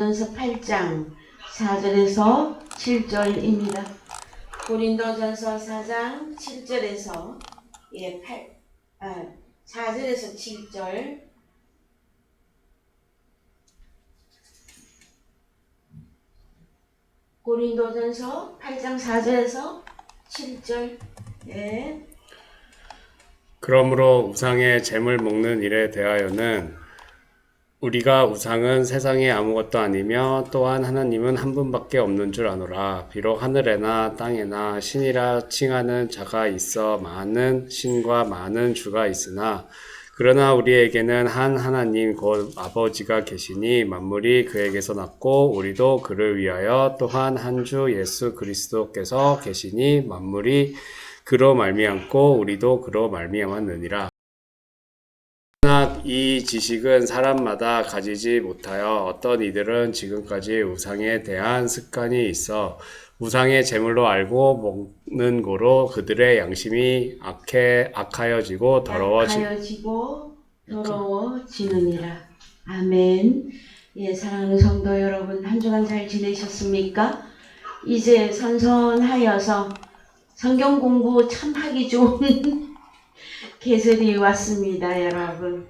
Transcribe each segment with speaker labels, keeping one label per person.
Speaker 1: 고린도전서 8장 4절에서 7절입니다. 고린도전서 4장 7절에서 4절에서 7절. 고린도전서 8장 4절에서 7절. 예.
Speaker 2: 그러므로 우상의 재물 먹는 일에 대하여는 우리가 우상은 세상에 아무것도 아니며 또한 하나님은 한 분밖에 없는 줄 아노라. 비록 하늘에나 땅에나 신이라 칭하는 자가 있어 많은 신과 많은 주가 있으나 그러나 우리에게는 한 하나님 곧 아버지가 계시니 만물이 그에게서 났고 우리도 그를 위하여 또한 한 주 예수 그리스도께서 계시니 만물이 그로 말미암고 우리도 그로 말미암았느니라. 그러나 이 지식은 사람마다 가지지 못하여 어떤 이들은 지금까지 우상에 대한 습관이 있어 우상의 제물로 알고 먹는 고로 그들의 양심이 악하여지고
Speaker 1: 더러워지느니라. 아멘. 예, 사랑하는 성도 여러분, 한 주간 잘 지내셨습니까? 이제 선선하여서 성경 공부 참 하기 좋은 계절이 왔습니다, 여러분.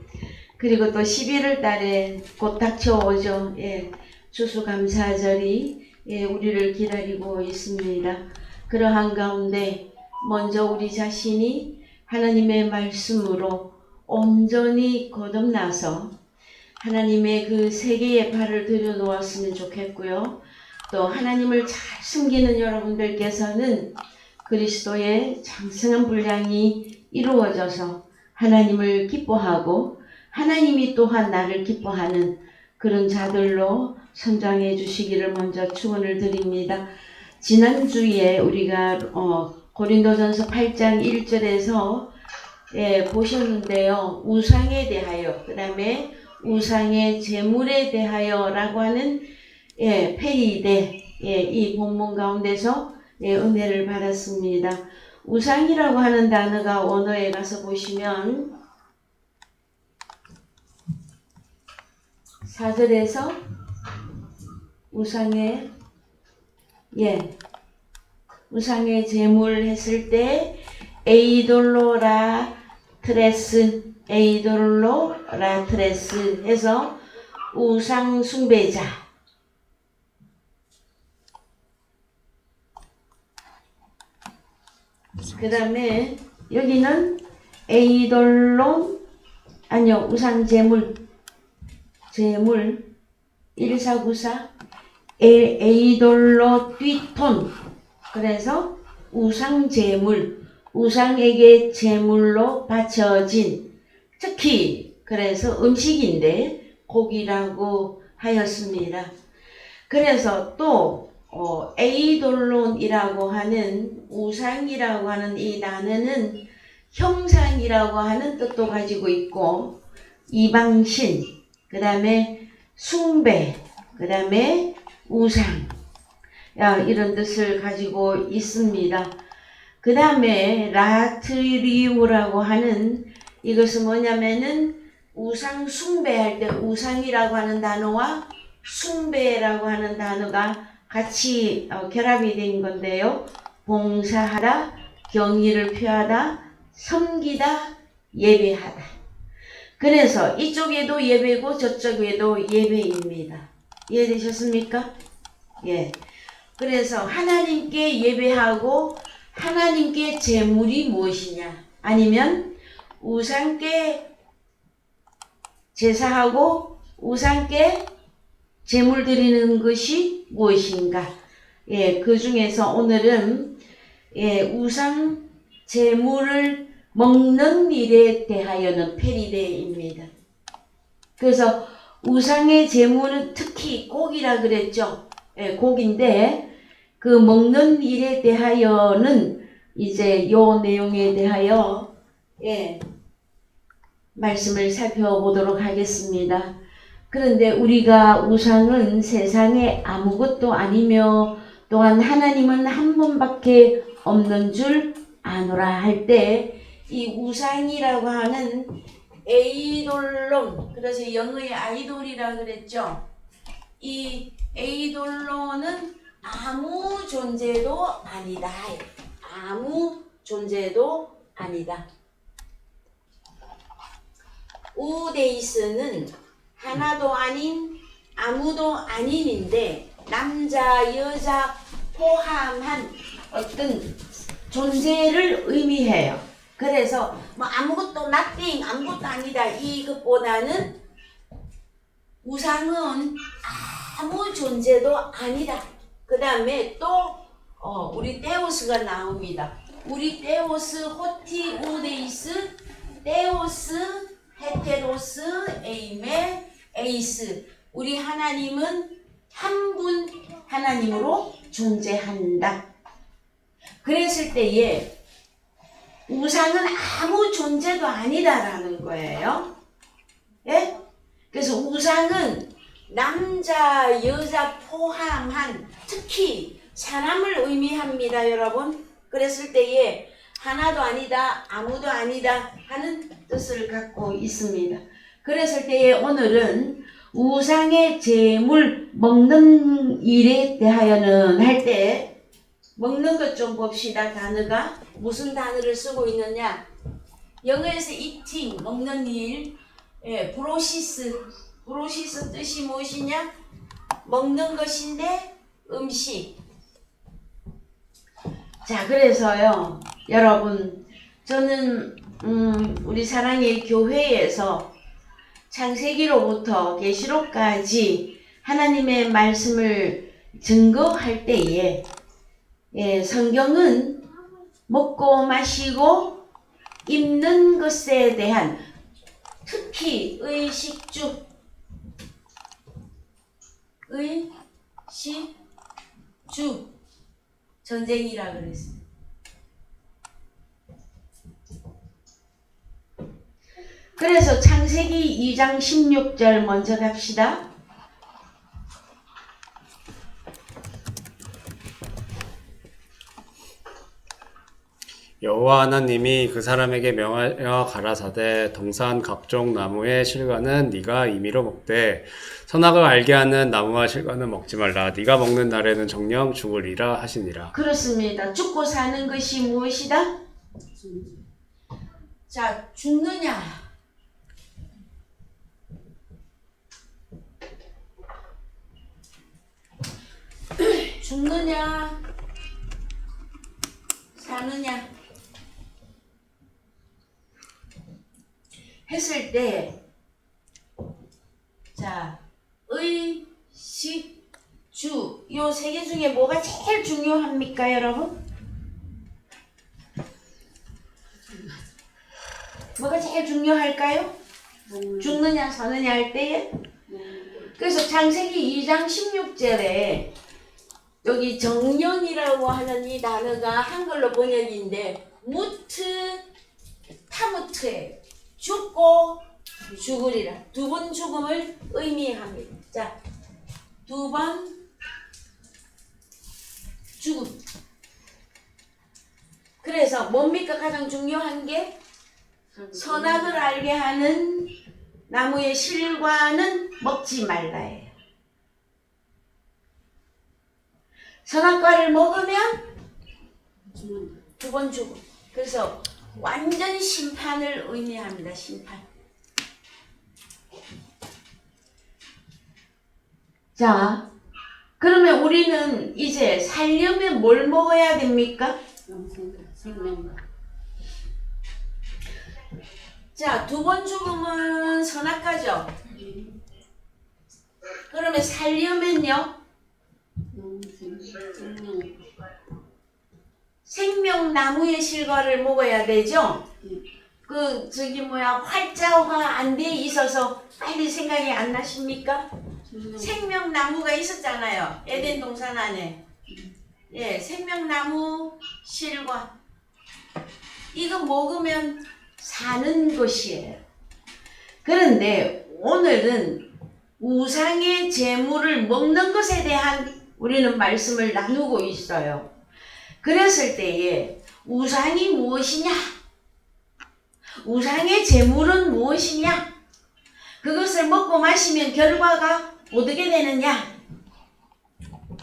Speaker 1: 그리고 또 11월 달에 곧 닥쳐오죠. 예, 추수감사절이 우리를 기다리고 있습니다. 그러한 가운데 먼저 우리 자신이 하나님의 말씀으로 온전히 거듭나서 하나님의 그 세계에 발을 들여놓았으면 좋겠고요. 또 하나님을 잘 숨기는 여러분들께서는 그리스도의 장성한 분량이 이루어져서 하나님을 기뻐하고 하나님이 또한 나를 기뻐하는 그런 자들로 성장해 주시기를 먼저 축원을 드립니다. 지난주에 우리가 고린도전서 8장 1절에서 보셨는데요. 우상에 대하여, 그 다음에 우상의 제물에 대하여 라고 하는 페이데 이 본문 가운데서 은혜를 받았습니다. 우상이라고 하는 단어가 원어에 가서 보시면 4절에서 우상의 제물 했을 때 에이돌로라트레스 해서 우상 숭배자. 그 다음에 여기는 우상 제물 1494 에이돌로 띠톤. 그래서 우상 제물, 우상에게 제물로 바쳐진, 특히 그래서 음식인데 고기라고 하였습니다. 그래서 또 에이돌론이라고 하는 우상이라고 하는 이 단어는 형상이라고 하는 뜻도 가지고 있고 이방신, 그 다음에 숭배, 그 다음에 우상 이런 뜻을 가지고 있습니다. 그 다음에 라트리우라고 하는 이것은 뭐냐면은 우상 숭배할 때 우상이라고 하는 단어와 숭배라고 하는 단어가 같이 결합이 된 건데요. 봉사하다, 경의를 표하다, 섬기다, 예배하다. 그래서 이쪽에도 예배고 저쪽에도 예배입니다. 이해되셨습니까? 예. 그래서 하나님께 예배하고 하나님께 제물이 무엇이냐? 아니면 우상께 제사하고 우상께 제물 드리는 것이 무엇인가? 그 중에서 오늘은 우상 제물을 먹는 일에 대하여는 페리데입니다. 그래서 우상의 제물은 특히 고기라 그랬죠. 고기인데 그 먹는 일에 대하여는 이제 요 내용에 대하여 말씀을 살펴보도록 하겠습니다. 그런데 우리가 우상은 세상에 아무것도 아니며 또한 하나님은 한 분밖에 없는 줄 아노라 할 때 이 우상이라고 하는 에이돌론, 그래서 영어의 아이돌이라 그랬죠. 이 에이돌로는 아무 존재도 아니다. 아무 존재도 아니다. 우데이스는 하나도 아닌 아무도 아닌인데 남자 여자 포함한 어떤 존재를 의미해요. 그래서 뭐 아무것도 nothing 아무것도 아니다 이것보다는 우상은 아무 존재도 아니다. 그 다음에 또 우리 데오스가 나옵니다. 우리 데오스 호티 우데이스 데오스 헤테로스 에이메 에이스. 우리 하나님은 한 분 하나님으로 존재한다. 그랬을 때에 우상은 아무 존재도 아니다라는 거예요. 예? 그래서 우상은 남자, 여자 포함한 특히 사람을 의미합니다, 여러분. 그랬을 때에 하나도 아니다, 아무도 아니다 하는 뜻을 갖고 있습니다. 그랬을 때에 오늘은 우상의 제물 먹는 일에 대하여는 할 때 먹는 것 좀 봅시다. 단어가 무슨 단어를 쓰고 있느냐? 영어에서 eating 먹는 일, 브로시스 뜻이 무엇이냐? 먹는 것인데 음식. 자, 그래서요, 여러분, 저는 우리 사랑의 교회에서 창세기로부터 계시록까지 하나님의 말씀을 증거할 때에 성경은 먹고 마시고 입는 것에 대한 특히 의식주 전쟁이라 그랬어요. 그래서 창세기 2장 16절 먼저 갑시다.
Speaker 2: 여호와 하나님이 그 사람에게 명하여 가라사대 동산 각종 나무의 실과는 네가 임의로 먹되 선악을 알게 하는 나무와 실과는 먹지 말라. 네가 먹는 날에는 정녕 죽으리라 하시니라.
Speaker 1: 그렇습니다. 죽고 사는 것이 무엇이다? 자, 죽느냐? 죽느냐? 사느냐? 했을 때, 자, 의, 식, 주, 요 세 개 중에 뭐가 제일 중요합니까, 여러분? 뭐가 제일 중요할까요? 죽느냐, 사느냐 할 때에? 그래서 창세기 2장 16절에 여기 정령이라고 하는 이 단어가 한글로 번역인데 무트, 타무트에 죽고 죽으리라. 두 번 죽음을 의미합니다. 자, 두 번 죽음. 그래서 뭡니까 가장 중요한 게 선악을 알게 하는 나무의 실과는 먹지 말라예요. 선악과를 먹으면 두 번 죽음. 그래서 완전 심판을 의미합니다. 심판. 자, 그러면 우리는 이제 살려면 뭘 먹어야 됩니까? 자, 두 번 죽음은 선악과죠. 그러면 살려면요? 생명나무의 실과를 먹어야 되죠? 활자화 안 돼 있어서 빨리 생각이 안 나십니까? 생명나무가 있었잖아요. 에덴 동산 안에. 예, 생명나무 실과. 이거 먹으면 사는 것이에요. 그런데 오늘은 우상의 제물을 먹는 것에 대한 우리는 말씀을 나누고 있어요. 그랬을 때에 우상이 무엇이냐? 우상의 제물은 무엇이냐? 그것을 먹고 마시면 결과가 어떻게 되느냐?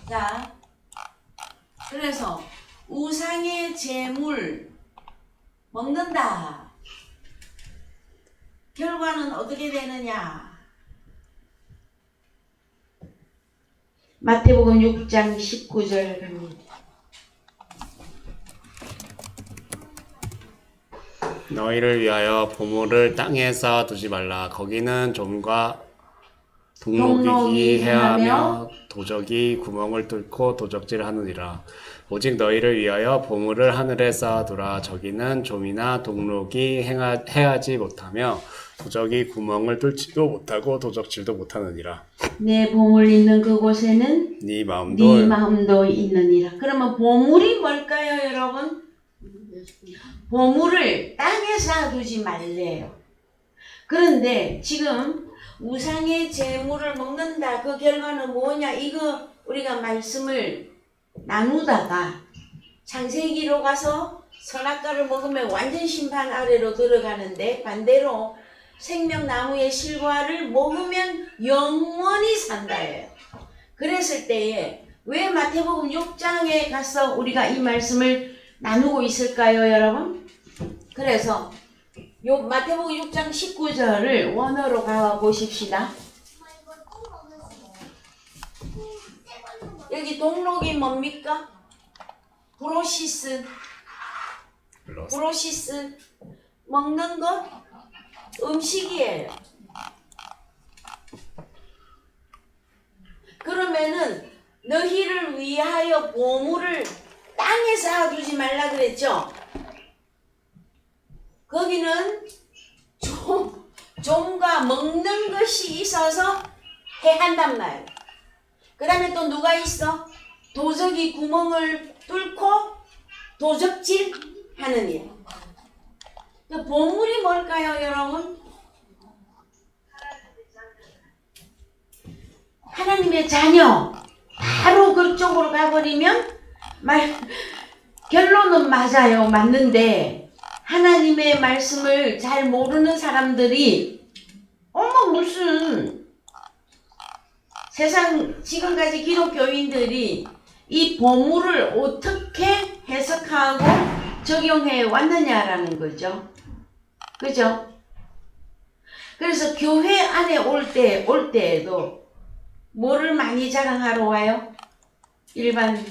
Speaker 1: 자, 그래서 우상의 제물 먹는다. 결과는 어떻게 되느냐? 마태복음 6장 19절 갑니다.
Speaker 2: 너희를 위하여 보물을 땅에 쌓아두지 말라. 거기는 좀과 동록이 해하며 도적이 구멍을 뚫고 도적질하느니라. 오직 너희를 위하여 보물을 하늘에 쌓아두라. 저기는 좀이나 동록이 해하지 못하며 도적이 구멍을 뚫지도 못하고 도적질도 못하느니라.
Speaker 1: 내 보물 있는 그곳에는
Speaker 2: 네 마음도
Speaker 1: 네 마음도 있느니라. 그러면 보물이 뭘까요, 여러분? 보물을 땅에 쌓아두지 말래요. 그런데 지금 우상의 제물을 먹는다. 그 결과는 뭐냐? 이거 우리가 말씀을 나누다가 창세기로 가서 선악과를 먹으면 완전 심판 아래로 들어가는데, 반대로 생명나무의 실과를 먹으면 영원히 산다예요. 그랬을 때에 왜 마태복음 6장에 가서 우리가 이 말씀을 나누고 있을까요, 여러분? 그래서 요 마태복음 6장 19절을 원어로 가 보십시다. 여기 동록이 뭡니까? 브로시스. 브로시스. 먹는 것? 음식이에요. 그러면은 너희를 위하여 보물을 땅에 쌓아두지 말라 그랬죠? 거기는 좀과 먹는 것이 있어서 해한단 말이에요. 그 다음에 또 누가 있어? 도적이 구멍을 뚫고 도적질 하는 일. 보물이 뭘까요, 여러분? 하나님의 자녀. 바로 그쪽으로 가버리면 결론은 맞아요. 맞는데 하나님의 말씀을 잘 모르는 사람들이 무슨 세상 지금까지 기독교인들이 이 보물을 어떻게 해석하고 적용해 왔느냐라는 거죠. 그죠? 그래서 교회 안에 올 때에도 뭐를 많이 자랑하러 와요? 일반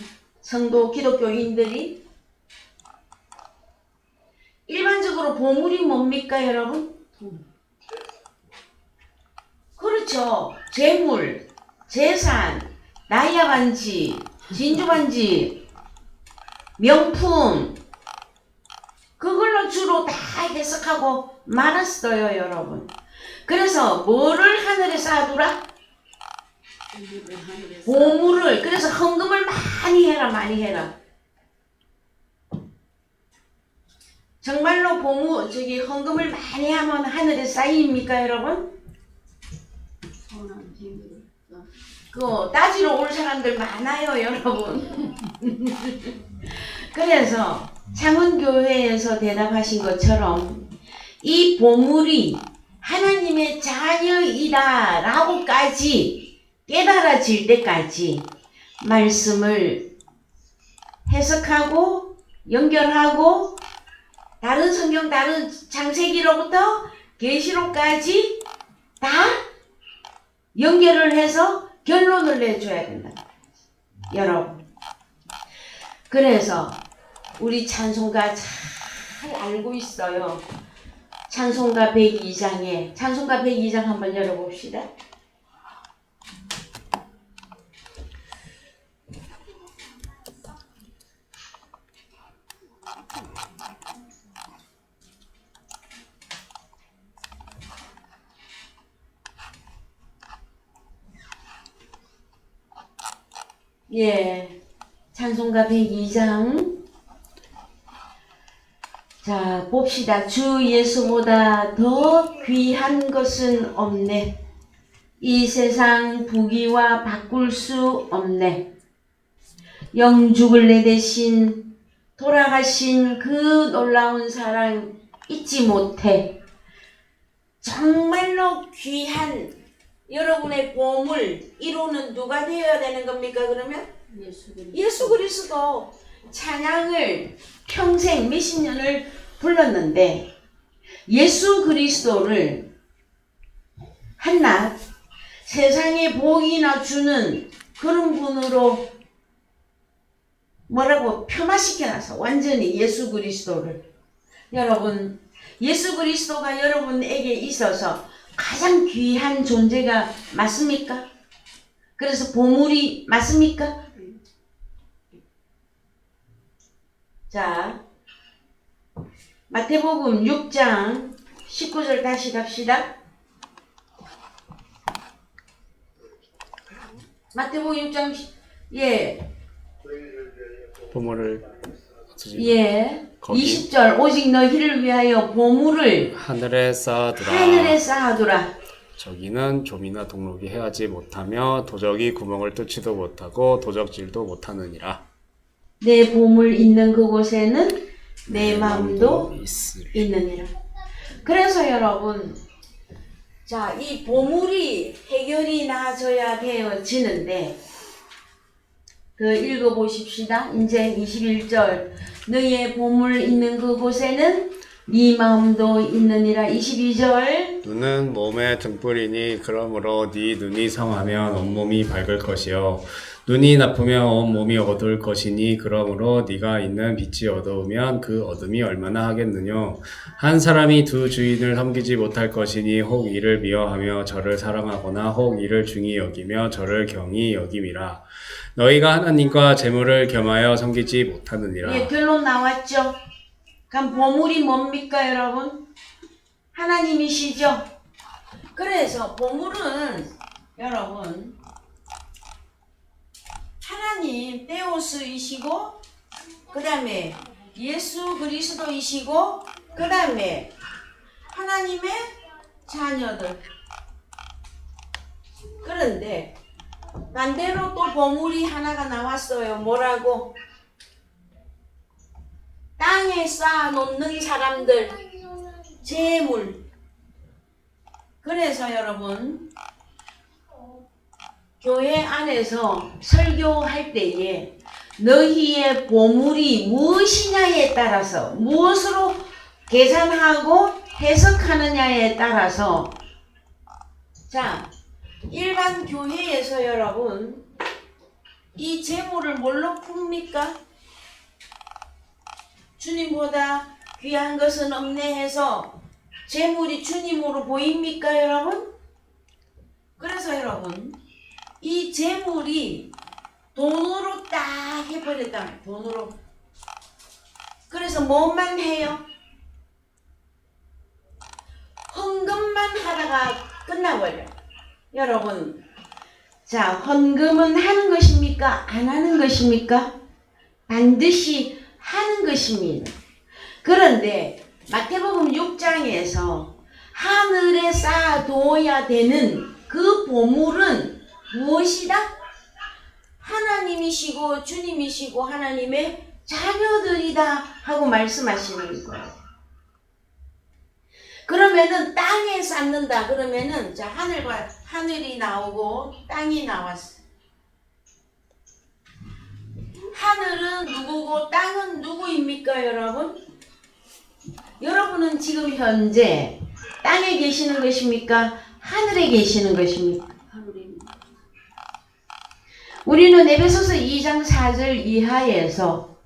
Speaker 1: 성도 기독교인들이 일반적으로 보물이 뭡니까, 여러분? 그렇죠. 재물, 재산, 다이아 반지, 진주 반지, 명품, 그걸로 주로 다 해석하고 말았어요, 여러분. 그래서 뭐를 하늘에 쌓아두라? 보물을. 그래서 헌금을 많이 해라, 많이 해라. 정말로 헌금을 많이 하면 하늘에 쌓입니까, 여러분? 그거 따지러 올 사람들 많아요, 여러분. 그래서 창원교회에서 대답하신 것처럼 이 보물이 하나님의 자녀이다 라고까지 깨달아질 때까지 말씀을 해석하고 연결하고 다른 성경 다른 창세기로부터 계시록까지 다 연결을 해서 결론을 내줘야 된다. 여러분. 그래서 우리 찬송가 잘 알고 있어요. 찬송가 102장에 찬송가 102장 한번 열어봅시다. 예, 찬송가 102장. 자, 봅시다. 주 예수보다 더 귀한 것은 없네. 이 세상 부귀와 바꿀 수 없네. 영죽을 내 대신 돌아가신 그 놀라운 사랑 잊지 못해. 정말로 귀한 여러분의 보물 1호는 누가 되어야 되는 겁니까? 그러면 예수 그리스도. 찬양을 평생 몇십 년을 불렀는데 예수 그리스도를 한낱 세상에 복이나 주는 그런 분으로 뭐라고 폄하시켜놔서 완전히 예수 그리스도를. 여러분, 예수 그리스도가 여러분에게 있어서 가장 귀한 존재가 맞습니까? 그래서 보물이 맞습니까? 자, 마태복음 6장 19절 다시 갑시다. 마태복음 6장
Speaker 2: 보물을 어쩌지?
Speaker 1: 20절 오직 너희를 위하여 보물을
Speaker 2: 하늘에 쌓아두라.
Speaker 1: 하늘에 쌓아두라.
Speaker 2: 저기는 좀이나 동록이 헤아지 못하며 도적이 구멍을 뚫지도 못하고 도적질도 못하느니라.
Speaker 1: 내 보물 있는 그곳에는 내 마음도 있느니라. 그래서 여러분, 자, 이 보물이 해결이 나져야 되어지는데, 읽어보십시다. 이제 21절. 너의 보물 있는 그곳에는 네 마음도 있느니라. 22절.
Speaker 2: 눈은 몸의 등불이니 그러므로 네 눈이 성하면 온몸이 밝을 것이요 눈이 나쁘면 온몸이 어두울 것이니 그러므로 네가 있는 빛이 어두우면 그 어둠이 얼마나 하겠느냐. 한 사람이 두 주인을 섬기지 못할 것이니 혹 이를 미워하며 저를 사랑하거나 혹 이를 중히 여기며 저를 경히 여김이라. 너희가 하나님과 재물을 겸하여 섬기지 못하느니라.
Speaker 1: 결론 나왔죠? 그럼 보물이 뭡니까, 여러분? 하나님이시죠? 그래서 보물은 여러분 하나님 데오스이시고 그 다음에 예수 그리스도이시고 그 다음에 하나님의 자녀들. 그런데 반대로 또 보물이 하나가 나왔어요. 뭐라고? 땅에 쌓아놓는 사람들, 재물. 그래서 여러분 교회 안에서 설교할 때에 너희의 보물이 무엇이냐에 따라서 무엇으로 계산하고 해석하느냐에 따라서 자 일반 교회에서 여러분 이 재물을 뭘로 풉니까? 주님보다 귀한 것은 없네 해서 재물이 주님으로 보입니까 여러분? 그래서 여러분 이 재물이 돈으로 딱 해버렸다. 돈으로. 그래서 뭐만 해요? 헌금만 하다가 끝나버려. 여러분 자 헌금은 하는 것입니까? 안 하는 것입니까? 반드시 하는 것입니다. 그런데 마태복음 6장에서 하늘에 쌓아둬야 되는 그 보물은 무엇이다? 하나님이시고 주님이시고 하나님의 자녀들이다 하고 말씀하시는 거예요. 그러면은 땅에 쌓는다 그러면은 자 하늘이 나오고 땅이 나왔어. 하늘은 누구고 땅은 누구입니까 여러분? 여러분은 지금 현재 땅에 계시는 것입니까? 하늘에 계시는 것입니까? 우리는 에베소서 2장 4절 이하에서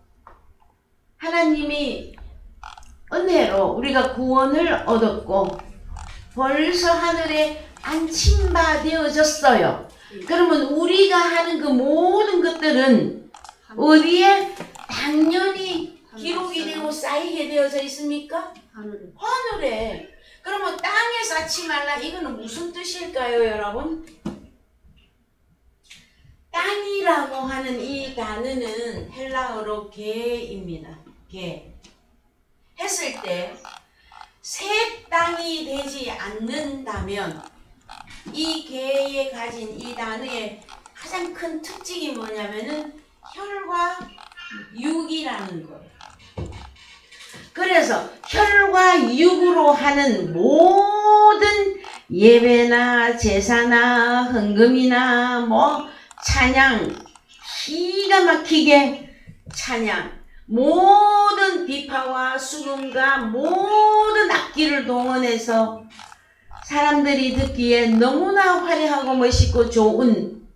Speaker 1: 하나님이 은혜로 우리가 구원을 얻었고 벌써 하늘에 안친 바 되어졌어요. 그러면 우리가 하는 그 모든 것들은 어디에 당연히 기록이 되고 쌓이게 되어져 있습니까? 하늘에. 그러면 땅에 쌓지 말라 이거는 무슨 뜻일까요 여러분? 땅이라고 하는 이 단어는 헬라어로 개입니다. 개. 했을 때 새 땅이 되지 않는다면 이 개에 가진 이 단어의 가장 큰 특징이 뭐냐면은 혈과 육이라는 거예요. 그래서 혈과 육으로 하는 모든 예배나 제사나 헌금이나 뭐 찬양, 기가 막히게 찬양, 모든 비파와 수금과 모든 악기를 동원해서 사람들이 듣기에 너무나 화려하고 멋있고 좋은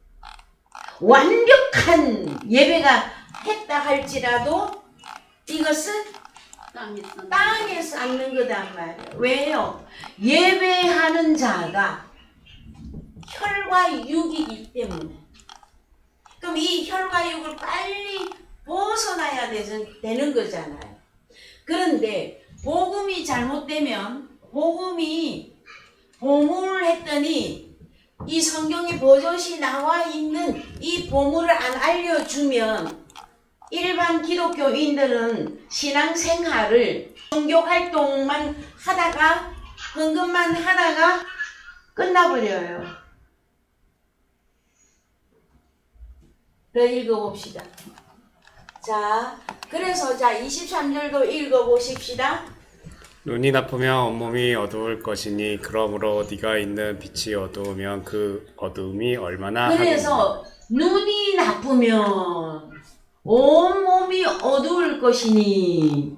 Speaker 1: 완벽한 예배가 했다 할지라도 이것은 땅에 쌓는 거단 말이에요. 왜요? 예배하는 자가 혈과 육이기 때문에. 그럼 이 혈과 육을 빨리 벗어나야 되는 거잖아요. 그런데 복음이 잘못되면 복음이 보물을 했더니 이 성경에 버젓이 나와 있는 이 보물을 안 알려주면 일반 기독교인들은 신앙생활을 종교 활동만 하다가 헌금만 하다가 끝나버려요. 더 읽어봅시다. 자, 그래서 23절도 읽어보십시다.
Speaker 2: 눈이 나쁘면 온몸이 어두울 것이니 그러므로 네가 있는 빛이 어두우면 그 어두움이 얼마나
Speaker 1: 그래서 눈이 나쁘면 온몸이 어두울 것이니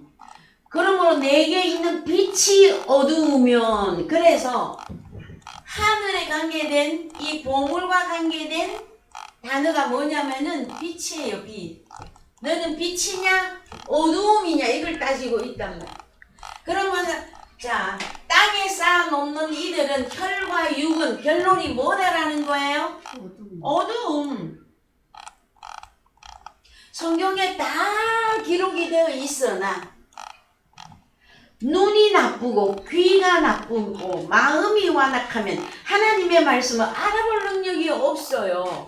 Speaker 1: 그러므로 내게 있는 빛이 어두우면 그래서 하늘에 관계된 이 보물과 관계된 단어가 뭐냐면은 빛이에요. 빛. 너는 빛이냐 어두움이냐 이걸 따지고 있단 말이야. 그러면 자 땅에 쌓아놓는 이들은 혈과 육은 결론이 뭐다라는 거예요? 어두움. 성경에 다 기록이 되어 있으나 눈이 나쁘고 귀가 나쁘고 마음이 완악하면 하나님의 말씀을 알아볼 능력이 없어요.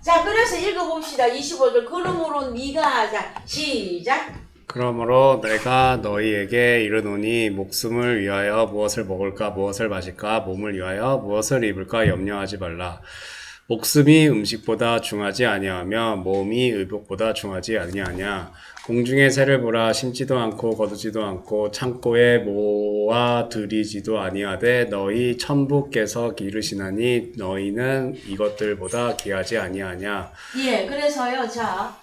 Speaker 1: 자 그래서 읽어봅시다. 25절 그러므로 네가 자 시작.
Speaker 2: 그러므로 내가 너희에게 이르노니 목숨을 위하여 무엇을 먹을까 무엇을 마실까 몸을 위하여 무엇을 입을까 염려하지 말라. 목숨이 음식보다 중하지 아니하며 몸이 의복보다 중하지 아니하냐. 공중의 새를 보라. 심지도 않고 거두지도 않고 창고에 모아 들이지도 아니하되 너희 천부께서 기르시나니 너희는 이것들보다 귀하지 아니하냐.
Speaker 1: 예, 그래서요. 자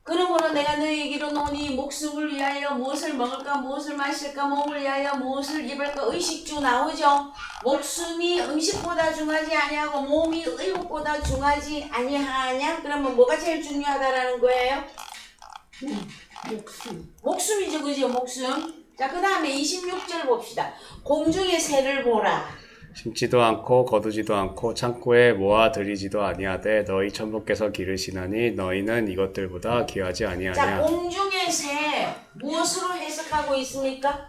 Speaker 1: 그러므로 내가 너희에게 이르노니 목숨을 위하여 무엇을 먹을까 무엇을 마실까 몸을 위하여 무엇을 입을까 의식주 나오죠. 목숨이 음식보다 중하지 아니하고 몸이 의복보다 중하지 아니하냐. 그러면 뭐가 제일 중요하다라는 거예요? 목숨이죠. 그죠? 목숨. 자 그 다음에 26절 봅시다. 공중의 새를 보라.
Speaker 2: 심지도 않고 거두지도 않고 창고에 모아 들이지도 아니하되 너희 천부께서 기르시나니 너희는 이것들보다 귀하지 아니하냐.
Speaker 1: 자 공중의 새 무엇으로 해석하고 있습니까?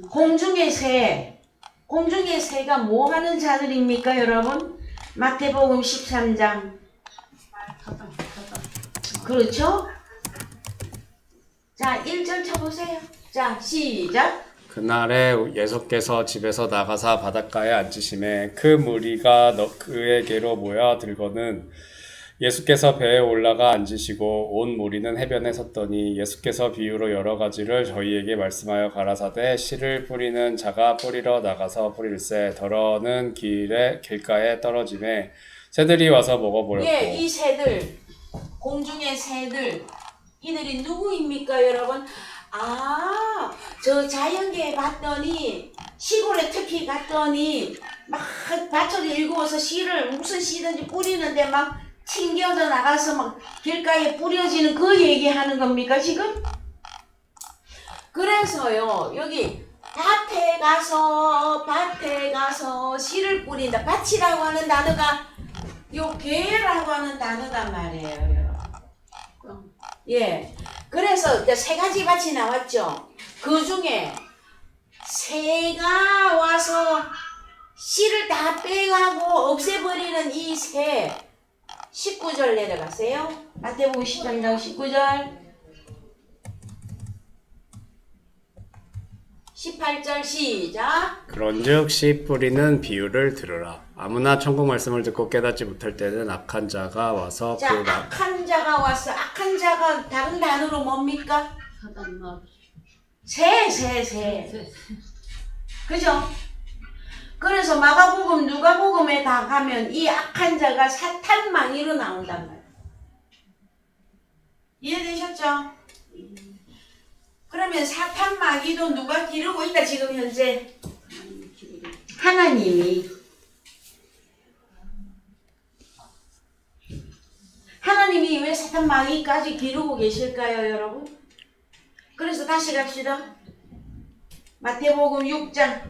Speaker 1: 공중의 새가 뭐 하는 자들입니까 여러분? 마태복음 13장 그렇죠? 자 1절 쳐보세요. 자 시작.
Speaker 2: 그날에 예수께서 집에서 나가사 바닷가에 앉으심에 그 무리가 그에게로 모여 들거든 예수께서 배에 올라가 앉으시고 온 무리는 해변에 섰더니 예수께서 비유로 여러 가지를 저희에게 말씀하여 가라사대 씨를 뿌리는 자가 뿌리러 나가서 뿌릴새 더러는 길가에 떨어지매 새들이 와서 먹어버렸고.
Speaker 1: 예, 이 새들 공중의 새들 이들이 누구입니까 여러분? 저 자연계에 봤더니 시골에 특히 갔더니 막 밭을 일구어서 씨를 무슨 씨든지 뿌리는데 막 튕겨져 나가서 막 길가에 뿌려지는 그 얘기하는 겁니까 지금? 그래서요 여기 밭에 가서 씨를 뿌린다. 밭이라고 하는 단어가 요 계라고 하는 단어단 말이에요. 예. 그래서 이제 세 가지 밭이 나왔죠. 그 중에 새가 와서 씨를 다 빼가고 없애버리는 이 새 19절 내려가세요. 마태복음 10장 19절 18절 시작.
Speaker 2: 그런즉 씨 뿌리는 비유를 들으라. 아무나 천국 말씀을 듣고 깨닫지 못할 때는 악한 자가 와서
Speaker 1: 자, 악한 자가 왔어. 악한 자가 다른 단어로 뭡니까? 새. 그죠? 그래서 마가복음, 누가복음에 다 가면 이 악한 자가 사탄망이로 나온단 말이에요. 이해되셨죠? 그러면 사탄마귀도 누가 기르고 있다 지금 현재? 하나님이. 하나님이 왜 사탄마귀까지 기르고 계실까요, 여러분? 그래서 다시 갑시다. 마태복음 6장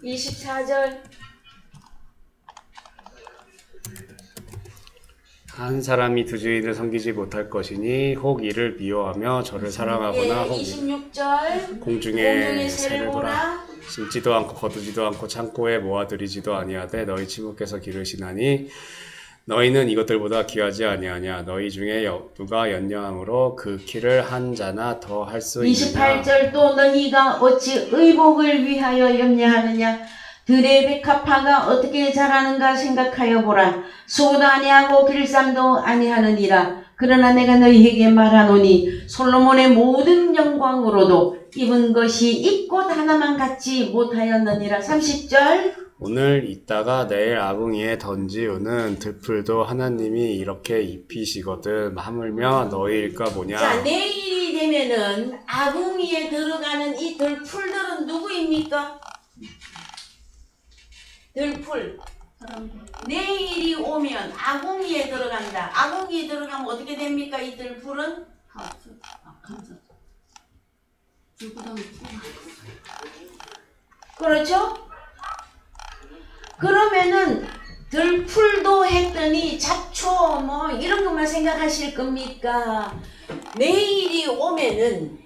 Speaker 1: 24절.
Speaker 2: 한 사람이 두 주인을 섬기지 못할 것이니 혹 이를 미워하며 저를 사랑하거나 혹
Speaker 1: 26절.
Speaker 2: 공중에 새를 보라. 심지도 않고 거두지도 않고 창고에 모아들이지도 아니하되 너희 치부께서 기르시나니 너희는 이것들보다 귀하지 아니하냐. 너희 중에 누가 연여함으로 그 키를 한 자나 더 할 수 있느냐.
Speaker 1: 28절. 또 너희가 어찌 의복을 위하여 염려하느냐. 들의 백합화가 어떻게 자라는가 생각하여 보라. 소도 아니하고 길쌈도 아니하느니라. 그러나 내가 너희에게 말하노니 솔로몬의 모든 영광으로도 입은 것이 이 꽃 하나만 갖지 못하였느니라. 30절.
Speaker 2: 오늘 있다가 내일 아궁이에 던지우는 들풀도 하나님이 이렇게 입히시거든. 하물며 너희일까 보냐.
Speaker 1: 자, 내일이 되면은 아궁이에 들어가는 이 들풀들은 누구입니까? 들풀. 내일이 오면 아궁이에 들어간다. 아궁이에 들어가면 어떻게 됩니까? 이 들풀은? 그렇죠? 그러면은 들풀도 했더니 잡초 뭐 이런 것만 생각하실 겁니까? 내일이 오면은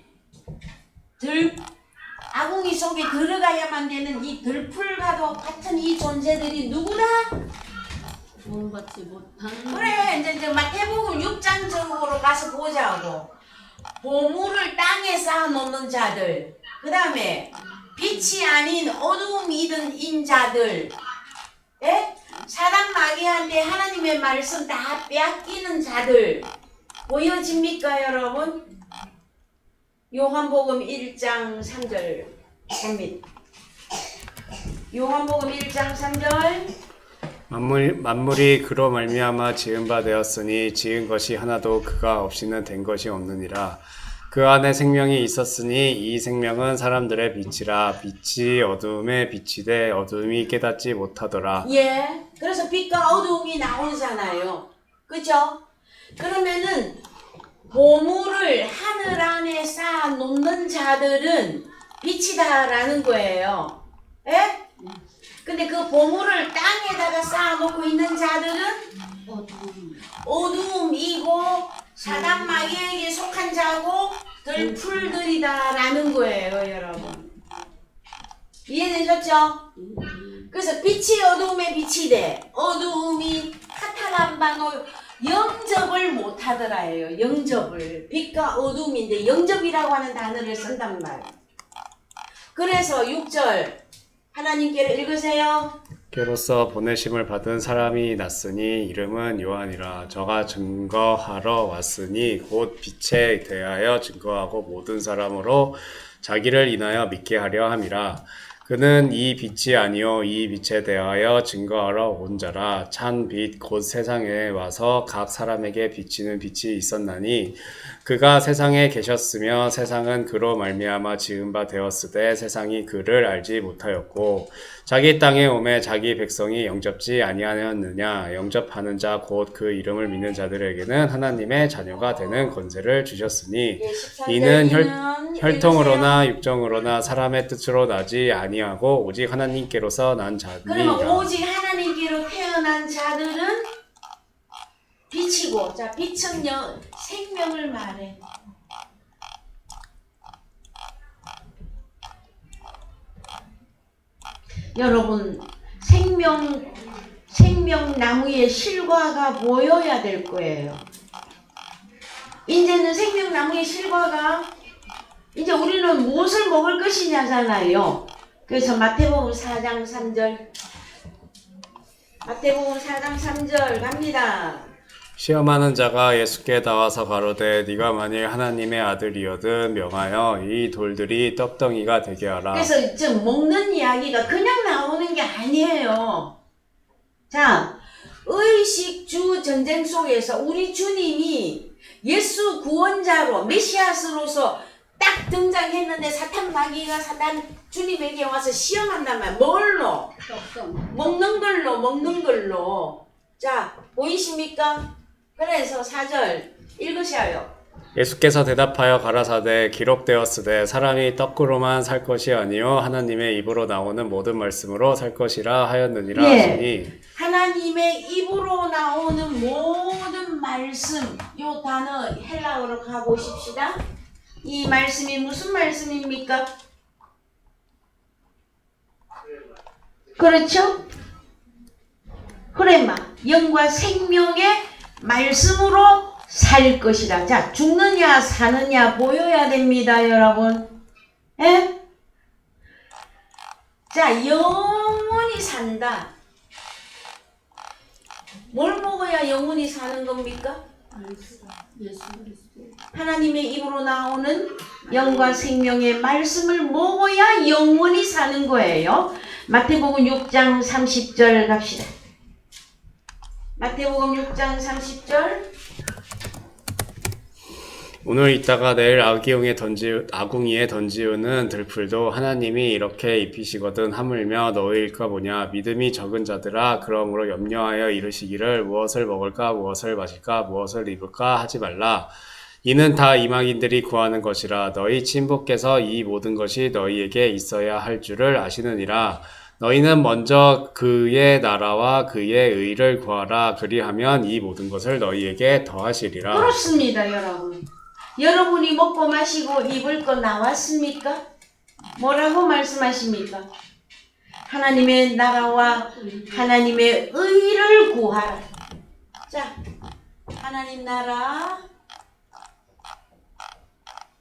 Speaker 1: 아궁이 속에 들어가야만 되는 이 들풀과도 같은 이 존재들이 누구나
Speaker 3: 구원받지 못한
Speaker 1: 그래. 이제 마태복음 6장 쪽으로 가서 보자고. 보물을 땅에 쌓아놓는 자들, 그 다음에 빛이 아닌 어두움이든 인자들, 예? 사단 마귀한테 하나님의 말씀 다 빼앗기는 자들 보여집니까, 여러분? 요한복음 1장 3절 봅니다. 요한복음 1장 3절.
Speaker 2: 만물이 그로 말미암아 지은 바 되었으니 지은 것이 하나도 그가 없이는 된 것이 없느니라. 그 안에 생명이 있었으니 이 생명은 사람들의 빛이라. 빛이 어두움에 비치되 어두움이 깨닫지 못하더라.
Speaker 1: 예. 그래서 빛과 어두움이 나오잖아요. 그죠? 그러면은 보물을 하늘 안에 쌓아 놓는 자들은 빛이다라는 거예요. 예? 근데 그 보물을 땅에다가 쌓아 놓고 있는 자들은 어두움이고 사단 마귀에게 속한 자고 들풀들이다라는 거예요, 여러분. 이해되셨죠? 그래서 빛이 어두움에 빛이 돼. 어두움이 카타람바노 영접을 못하더라예요. 영접을. 빛과 어두움인데 영접이라고 하는 단어를 쓴단 말이에요. 그래서 6절 하나님께로 읽으세요.
Speaker 2: 깨로서 보내심을 받은 사람이 났으니 이름은 요한이라. 저가 증거하러 왔으니 곧 빛에 대하여 증거하고 모든 사람으로 자기를 인하여 믿게 하려 함이라. 그는 이 빛이 아니요 이 빛에 대하여 증거하러 온 자라. 찬 빛 곧 세상에 와서 각 사람에게 비치는 빛이 있었나니 그가 세상에 계셨으며 세상은 그로 말미암아 지은 바 되었으되 세상이 그를 알지 못하였고 자기 땅에 오매 자기 백성이 영접지 아니하였느냐. 영접하는 자 곧 그 이름을 믿는 자들에게는 하나님의 자녀가 되는 권세를 주셨으니 이는 혈통으로나 육정으로나 사람의 뜻으로 나지 아니하고 오직 하나님께로서 난
Speaker 1: 그러면
Speaker 2: 자니라.
Speaker 1: 오직 하나님께로 태어난 자들은 빛이고, 자, 빛은 생명을 말해. 여러분, 생명나무의 실과가 보여야 될 거예요. 이제는 생명나무의 실과가 이제 우리는 무엇을 먹을 것이냐잖아요. 그래서 마태복음 4장 3절. 마태복음 4장 3절 갑니다.
Speaker 2: 시험하는 자가 예수께 나와서 가로되 네가 만일 하나님의 아들이거든 명하여 이 돌들이 떡덩이가 되게 하라.
Speaker 1: 그래서 지금 먹는 이야기가 그냥 나오는 게 아니에요. 자, 의식주 전쟁 속에서 우리 주님이 예수 구원자로 메시아스로서 딱 등장했는데 사탄 마귀가 사단 주님에게 와서 시험한단 말이야. 뭘로?
Speaker 3: 떡덩.
Speaker 1: 먹는 걸로. 자, 보이십니까? 그래서 4절 읽으셔요.
Speaker 2: 예수께서 대답하여 가라사대 기록되었으되 사람이 떡으로만 살 것이 아니요 하나님의 입으로 나오는 모든 말씀으로 살 것이라 하였느니라
Speaker 1: 예.
Speaker 2: 하시니
Speaker 1: 하나님의 입으로 나오는 모든 말씀, 요 단어 헬라어로 가보십시다. 이 말씀이 무슨 말씀입니까? 그렇죠? 흐레마, 영과 생명의 말씀으로 살 것이다. 자, 죽느냐 사느냐 보여야 됩니다, 여러분. 예? 자, 영원히 산다. 뭘 먹어야 영원히 사는 겁니까?
Speaker 3: 예수 그리스도.
Speaker 1: 하나님의 입으로 나오는 영과 생명의 말씀을 먹어야 영원히 사는 거예요. 마태복음 6장 30절 갑시다. 마태복음 6장 30절.
Speaker 2: 오늘 있다가 내일 아궁이에 던지우는 들풀도 하나님이 이렇게 입히시거든 하물며 너희일까 보냐. 믿음이 적은 자들아 그러므로 염려하여 이르시기를 무엇을 먹을까 무엇을 마실까 무엇을 입을까 하지 말라. 이는 다 이방인들이 구하는 것이라. 너희 친부께서 이 모든 것이 너희에게 있어야 할 줄을 아시느니라. 너희는 먼저 그의 나라와 그의 의를 구하라. 그리하면 이 모든 것을 너희에게 더하시리라.
Speaker 1: 그렇습니다, 여러분. 여러분이 먹고 마시고 입을 거 나왔습니까? 뭐라고 말씀하십니까? 하나님의 나라와 하나님의 의를 구하라. 자, 하나님 나라.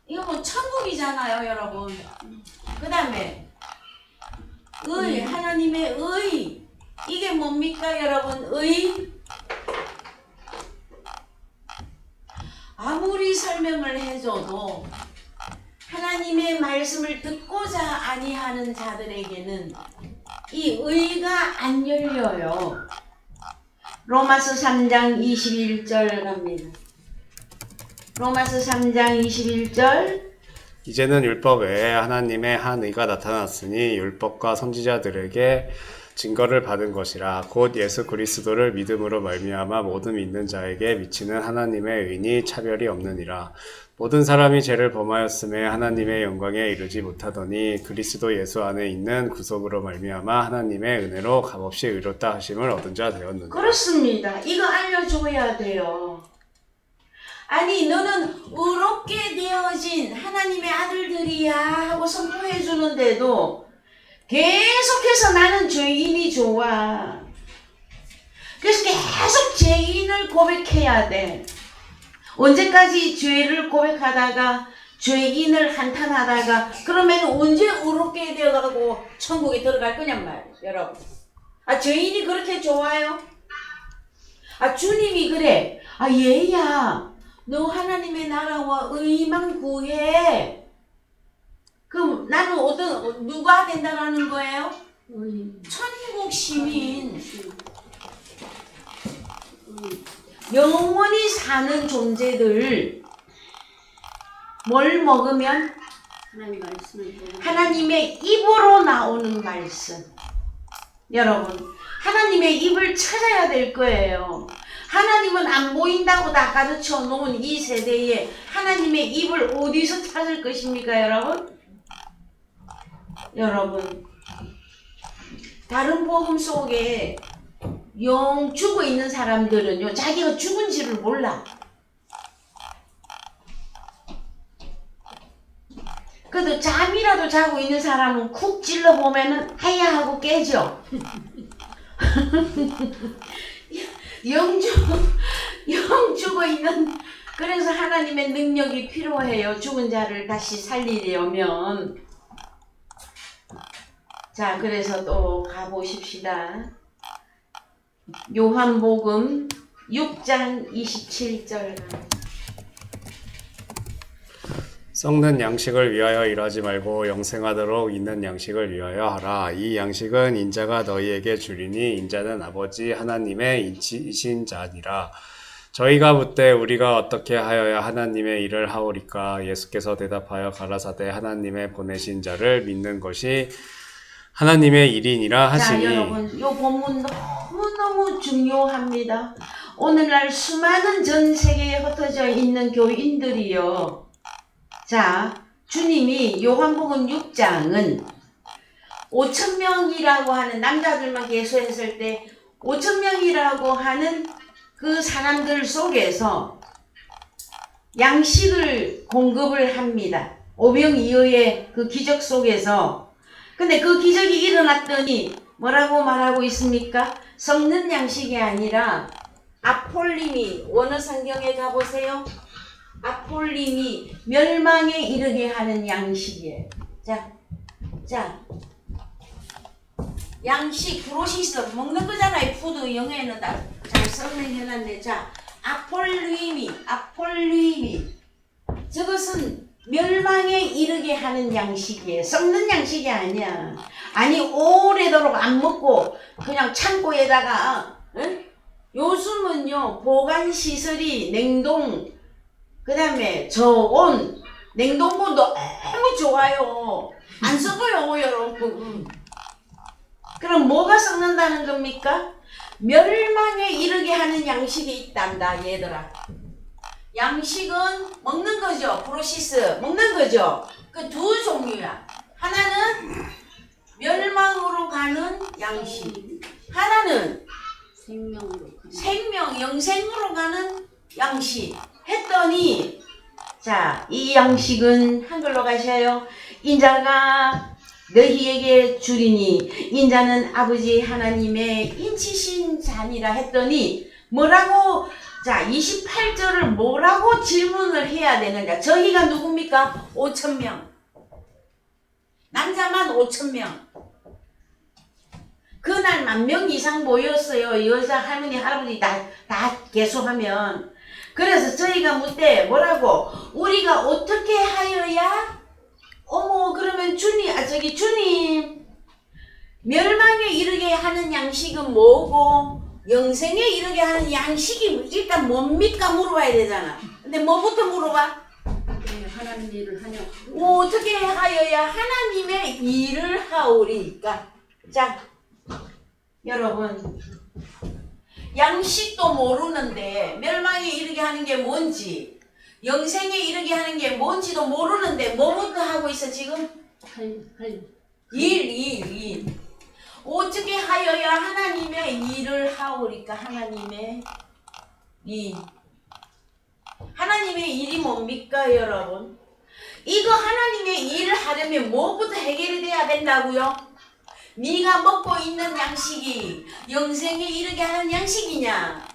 Speaker 1: 이거 뭐 천국이잖아요, 여러분. 그 다음에 의, 하나님의 의. 이게 뭡니까, 여러분? 의. 아무리 설명을 해줘도 하나님의 말씀을 듣고자 아니하는 자들에게는 이 의가 안 열려요. 로마서 3장 21절 갑니다. 로마서 3장 21절.
Speaker 2: 이제는 율법 외에 하나님의 한 의가 나타났으니 율법과 선지자들에게 증거를 받은 것이라. 곧 예수 그리스도를 믿음으로 말미암아 모든 믿는 자에게 미치는 하나님의 의니 차별이 없느니라. 모든 사람이 죄를 범하였음에 하나님의 영광에 이르지 못하더니 그리스도 예수 안에 있는 구속으로 말미암아 하나님의 은혜로 값없이 의롭다 하심을 얻은 자 되었느니라.
Speaker 1: 그렇습니다. 이거 알려줘야 돼요. 아니, 너는 의롭게 되어진 하나님의 아들들이야 하고 선포해 주는데도 계속해서 나는 죄인이 좋아. 그래서 계속 죄인을 고백해야 돼. 언제까지 죄를 고백하다가 죄인을 한탄하다가 그러면 언제 의롭게 되어가고 천국에 들어갈 거냔 말이에요, 여러분. 아, 죄인이 그렇게 좋아요? 아, 주님이 그래. 아, 얘야, 너 하나님의 나라와 의만 구해. 그럼 나는 누가 된다라는 거예요? 천국 시민. 영원히 사는 존재들. 뭘 먹으면?
Speaker 3: 하나님 말씀을 보고
Speaker 1: 하나님의 입으로 나오는 말씀. 여러분, 하나님의 입을 찾아야 될 거예요. 하나님은 안 보인다고 다 가르쳐 놓은 이 세대에 하나님의 입을 어디서 찾을 것입니까, 여러분? 여러분, 다른 복음 속에 영 죽어 있는 사람들은요, 자기가 죽은지를 몰라. 그래도 잠이라도 자고 있는 사람은 쿡 찔러보면은 하야 하고 깨져. 영 죽어 있는, 그래서 하나님의 능력이 필요해요. 죽은 자를 다시 살리려면. 자, 그래서 또 가보십시다. 요한복음 6장 27절.
Speaker 2: 썩는 양식을 위하여 일하지 말고 영생하도록 있는 양식을 위하여 하라. 이 양식은 인자가 너희에게 주리니 인자는 아버지 하나님의 인치이신 자니라. 저희가 묻되 우리가 어떻게 하여야 하나님의 일을 하오리까? 예수께서 대답하여 가라사대 하나님의 보내신 자를 믿는 것이 하나님의 일이니라 하시니.
Speaker 1: 자, 여러분, 이 본문 너무너무 중요합니다. 오늘날 수많은 전 세계에 흩어져 있는 교인들이요. 자, 주님이 요한복음 6장은 5,000명이라고 하는 남자들만 계수했을 때 5,000명이라고 하는 그 사람들 속에서 양식을 공급을 합니다. 오병이어의 그 기적 속에서. 근데 그 기적이 일어났더니 뭐라고 말하고 있습니까? 썩는 양식이 아니라 아폴림이, 원어 성경에 가보세요. 아폴림이 멸망에 이르게 하는 양식이에요. 자, 양식, 프로시스 먹는 거잖아요. 푸드 영어에는 다 잘 설명해놨는데, 자, 아폴림이 저것은 멸망에 이르게 하는 양식이에요. 썩는 양식이 아니야. 아니, 오래도록 안 먹고 그냥 창고에다가, 응? 요즘은요 보관시설이 냉동, 그 다음에 저온, 냉동고 너무 좋아요. 안 썩어요 여러분. 그럼 뭐가 썩는다는 겁니까? 멸망에 이르게 하는 양식이 있단다 얘들아. 양식은 먹는 거죠. 프로시스 먹는 거죠. 그 두 종류야. 하나는 멸망으로 가는 양식, 하나는 생명, 영생으로 가는 양식 했더니, 자, 이 양식은 한글로 가셔요. 인자가 너희에게 주리니 인자는 아버지 하나님의 인치신 자니라 했더니 뭐라고, 자, 28절을 뭐라고 질문을 해야 되는가? 저희가 누굽니까? 5,000명. 남자만 5,000명. 그날 10,000명 이상 모였어요. 여자, 할머니, 할아버지 다 계수하면. 그래서 저희가 묻되 뭐라고? 우리가 어떻게 하여야? 어머, 그러면 주님, 멸망에 이르게 하는 양식은 뭐고, 영생에 이르게 하는 양식이 일단 뭡니까? 물어봐야 되잖아. 근데 뭐부터 물어봐?
Speaker 3: 하나님 일을 하냐?
Speaker 1: 어떻게 하여야 하나님의 일을 하오리까? 자, 여러분, 양식도 모르는데 멸망에 이르게 하는 게 뭔지, 영생에 이르게 하는 게 뭔지도 모르는데 뭐부터 하고 있어 지금? 일. 어떻게 하여야 하나님의 일을 하오리까? 하나님의 일. 하나님의 일이 뭡니까 여러분? 이거 하나님의 일을 하려면 뭐부터 해결이 돼야 된다고요? 네가 먹고 있는 양식이 영생에 이르게 하는 양식이냐?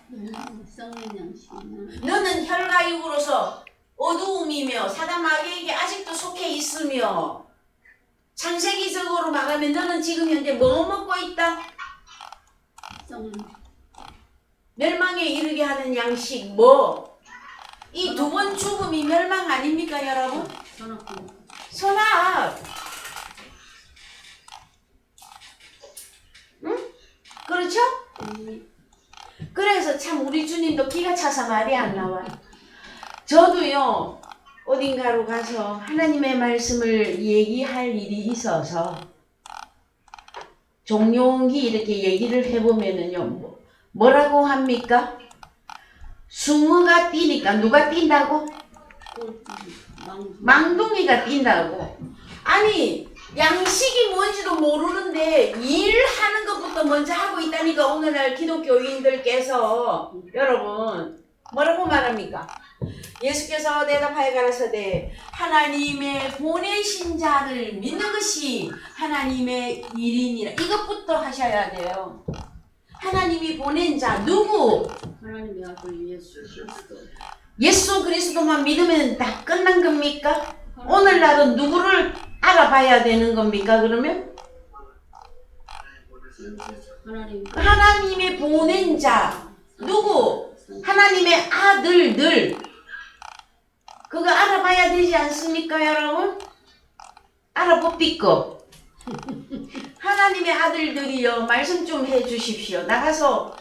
Speaker 3: 썩는 양식이냐?
Speaker 1: 너는 혈과육으로서 어두움이며 사단 마귀에게 아직도 속해 있으며, 창세기적으로 말하면 너는 지금 현재 뭐 먹고 있다?
Speaker 3: 썩는
Speaker 1: 멸망에 이르게 하는 양식 뭐? 이 두 번 죽음이 멸망 아닙니까 여러분? 선악. 응? 그렇죠? 그래서 참 우리 주님도 기가 차서 말이 안 나와. 저도요 어딘가로 가서 하나님의 말씀을 얘기할 일이 있어서 종용히 이렇게 얘기를 해보면은요 뭐라고 합니까? 숭어가 뛰니까 누가 뛴다고? 망둥이가 뛴다고. 아니 양식이 뭔지도 모르는데 일하는 것부터 먼저 하고 있다니까. 오늘날 기독교인들께서 여러분 뭐라고 말합니까? 예수께서 대답하여 가라사대 하나님의 보내신 자를 믿는 것이 하나님의 일이니라. 이것부터 하셔야 돼요. 하나님이 보낸 자 누구?
Speaker 3: 하나님의 아들 예수 그리스도.
Speaker 1: 예수 그리스도만 믿으면 다 끝난 겁니까? 오늘날은 누구를 알아봐야 되는 겁니까? 그러면
Speaker 3: 하나님
Speaker 1: 하나님의 보낸 자 누구? 하나님의 아들들. 그거 알아봐야 되지 않습니까, 여러분? 알아봅니까? 하나님의 아들들이요, 말씀 좀 해주십시오. 나가서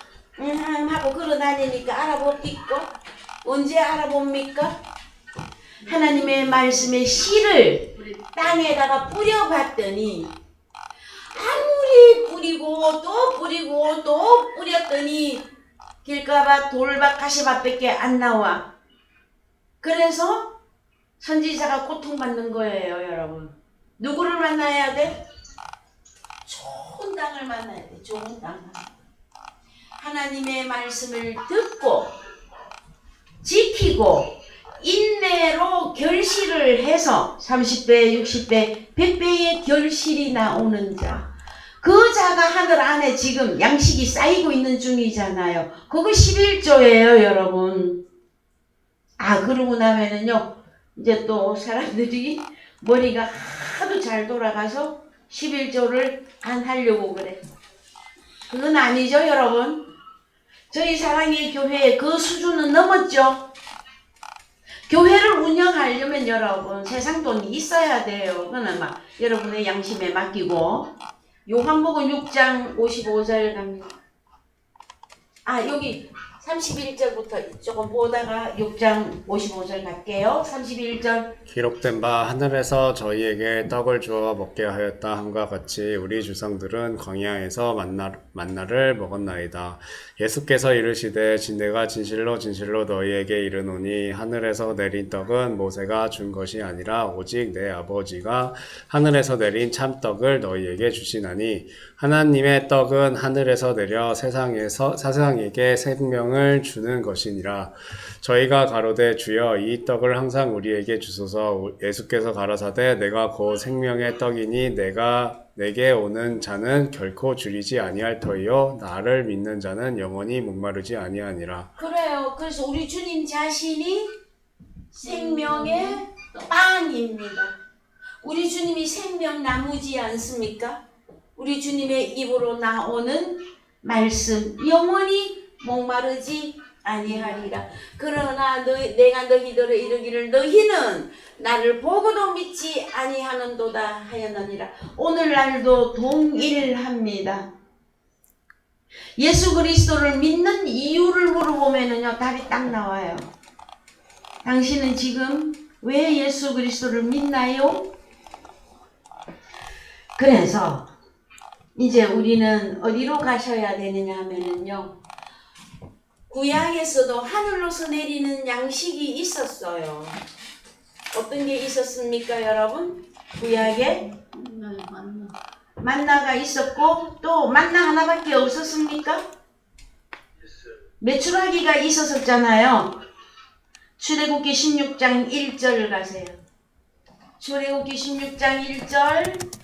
Speaker 1: 하고 걸어다니니까 알아봅니까? 언제 알아봅니까? 하나님의 말씀의 씨를 땅에다가 뿌려봤더니 아무리 뿌리고 또 뿌렸더니 길가밭 돌밭 가시밭밖에 안 나와. 그래서 선지자가 고통받는 거예요, 여러분. 누구를 만나야 돼? 좋은 땅을 만나야 돼. 좋은 땅. 하나님의 말씀을 듣고 지키고 인내로 결실을 해서 30배, 60배, 100배의 결실이 나오는 자. 그 자가 하늘 안에 지금 양식이 쌓이고 있는 중이잖아요. 그거 11조예요, 여러분. 그러고 나면은요, 이제 또 사람들이 머리가 하도 잘 돌아가서 11조를 안 하려고 그래. 그건 아니죠, 여러분. 저희 사랑의 교회의 그 수준은 넘었죠. 교회를 운영하려면 여러분 세상 돈이 있어야 돼요. 그거는 막 여러분의 양심에 맡기고. 요한복음 6장 55절 갑니다. 여기 31절부터 조금 보다가 6장 55절 갈게요. 31절.
Speaker 2: 기록된 바 하늘에서 저희에게 떡을 주어 먹게 하였다 함과 같이 우리 주상들은 광야에서 만나를 먹었나이다. 예수께서 이르시되 내가 진실로 진실로 너희에게 이르노니 하늘에서 내린 떡은 모세가 준 것이 아니라 오직 내 아버지가 하늘에서 내린 참떡을 너희에게 주시나니 하나님의 떡은 하늘에서 내려 세상에게 생명을 주는 것이니라. 저희가 가로되 주여 이 떡을 항상 우리에게 주소서. 예수께서 가라사대 내가 곧 생명의 떡이니 내게 오는 자는 결코 줄이지 아니할 터이요 나를 믿는 자는 영원히 목마르지 아니하니라.
Speaker 1: 그래요. 그래서 우리 주님 자신이 생명의 빵입니다. 우리 주님이 생명나무지 않습니까? 우리 주님의 입으로 나오는 말씀 영원히 목마르지 아니하리라. 그러나 내가 너희들을 이르기를 너희는 나를 보고도 믿지 아니하는도다 하였느니라. 오늘날도 동일합니다. 예수 그리스도를 믿는 이유를 물어보면은요 답이 딱 나와요. 당신은 지금 왜 예수 그리스도를 믿나요? 그래서 이제 우리는 어디로 가셔야 되느냐 하면은요, 구약에서도 하늘로서 내리는 양식이 있었어요. 어떤 게 있었습니까, 여러분? 구약에 만나가 있었고 또 만나 하나밖에 없었습니까? 메추라기가 있었잖아요. 출애굽기 16장 1절 가세요. 출애굽기 16장 1절.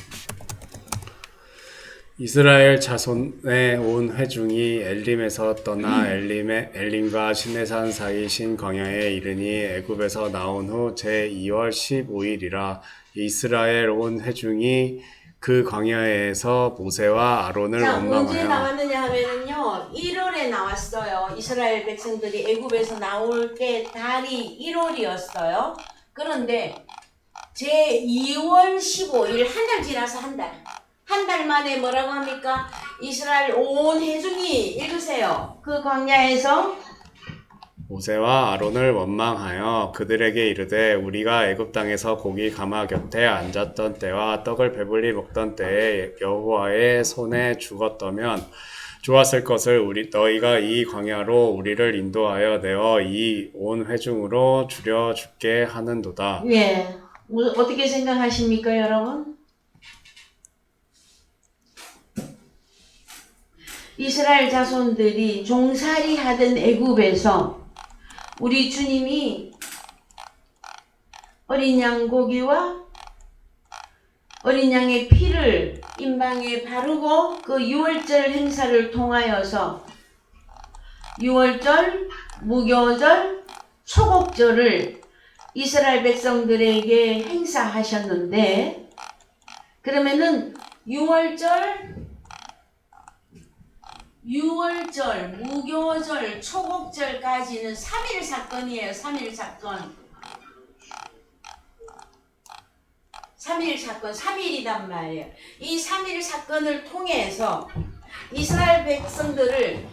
Speaker 2: 이스라엘 자손의 온 회중이 엘림에서 떠나 엘림과 시내산 사이 신 광야에 이르니 애굽에서 나온 후 제2월 15일이라. 이스라엘 온 회중이 그 광야에서 모세와 아론을 원망하여.
Speaker 1: 언제 나왔느냐 하면은요 1월에 나왔어요. 이스라엘 백성들이 애굽에서 나올 때 달이 1월이었어요. 그런데 제2월 15일 한 달 지나서 한 달 만에 뭐라고 합니까? 이스라엘 온 회중이 읽으세요. 그 광야에서
Speaker 2: 모세와 아론을 원망하여 그들에게 이르되 우리가 애굽 땅에서 고기 가마 곁에 앉았던 때와 떡을 배불리 먹던 때에 여호와의 손에 죽었더면 좋았을 것을 너희가 이 광야로 우리를 인도하여 내어 이 온 회중으로 줄여 죽게 하는도다.
Speaker 1: 예, 어떻게 생각하십니까, 여러분? 이스라엘 자손들이 종살이 하던 애굽에서 우리 주님이 어린 양 고기와 어린 양의 피를 임방에 바르고 그 유월절 행사를 통하여서 유월절, 무교절, 초곡절을 이스라엘 백성들에게 행사하셨는데, 그러면은 유월절 유월절, 무교절, 초곡절까지는 3일 사건이에요. 3일 사건. 3일 사건, 3일이란 말이에요. 이 3일 사건을 통해서 이스라엘 백성들을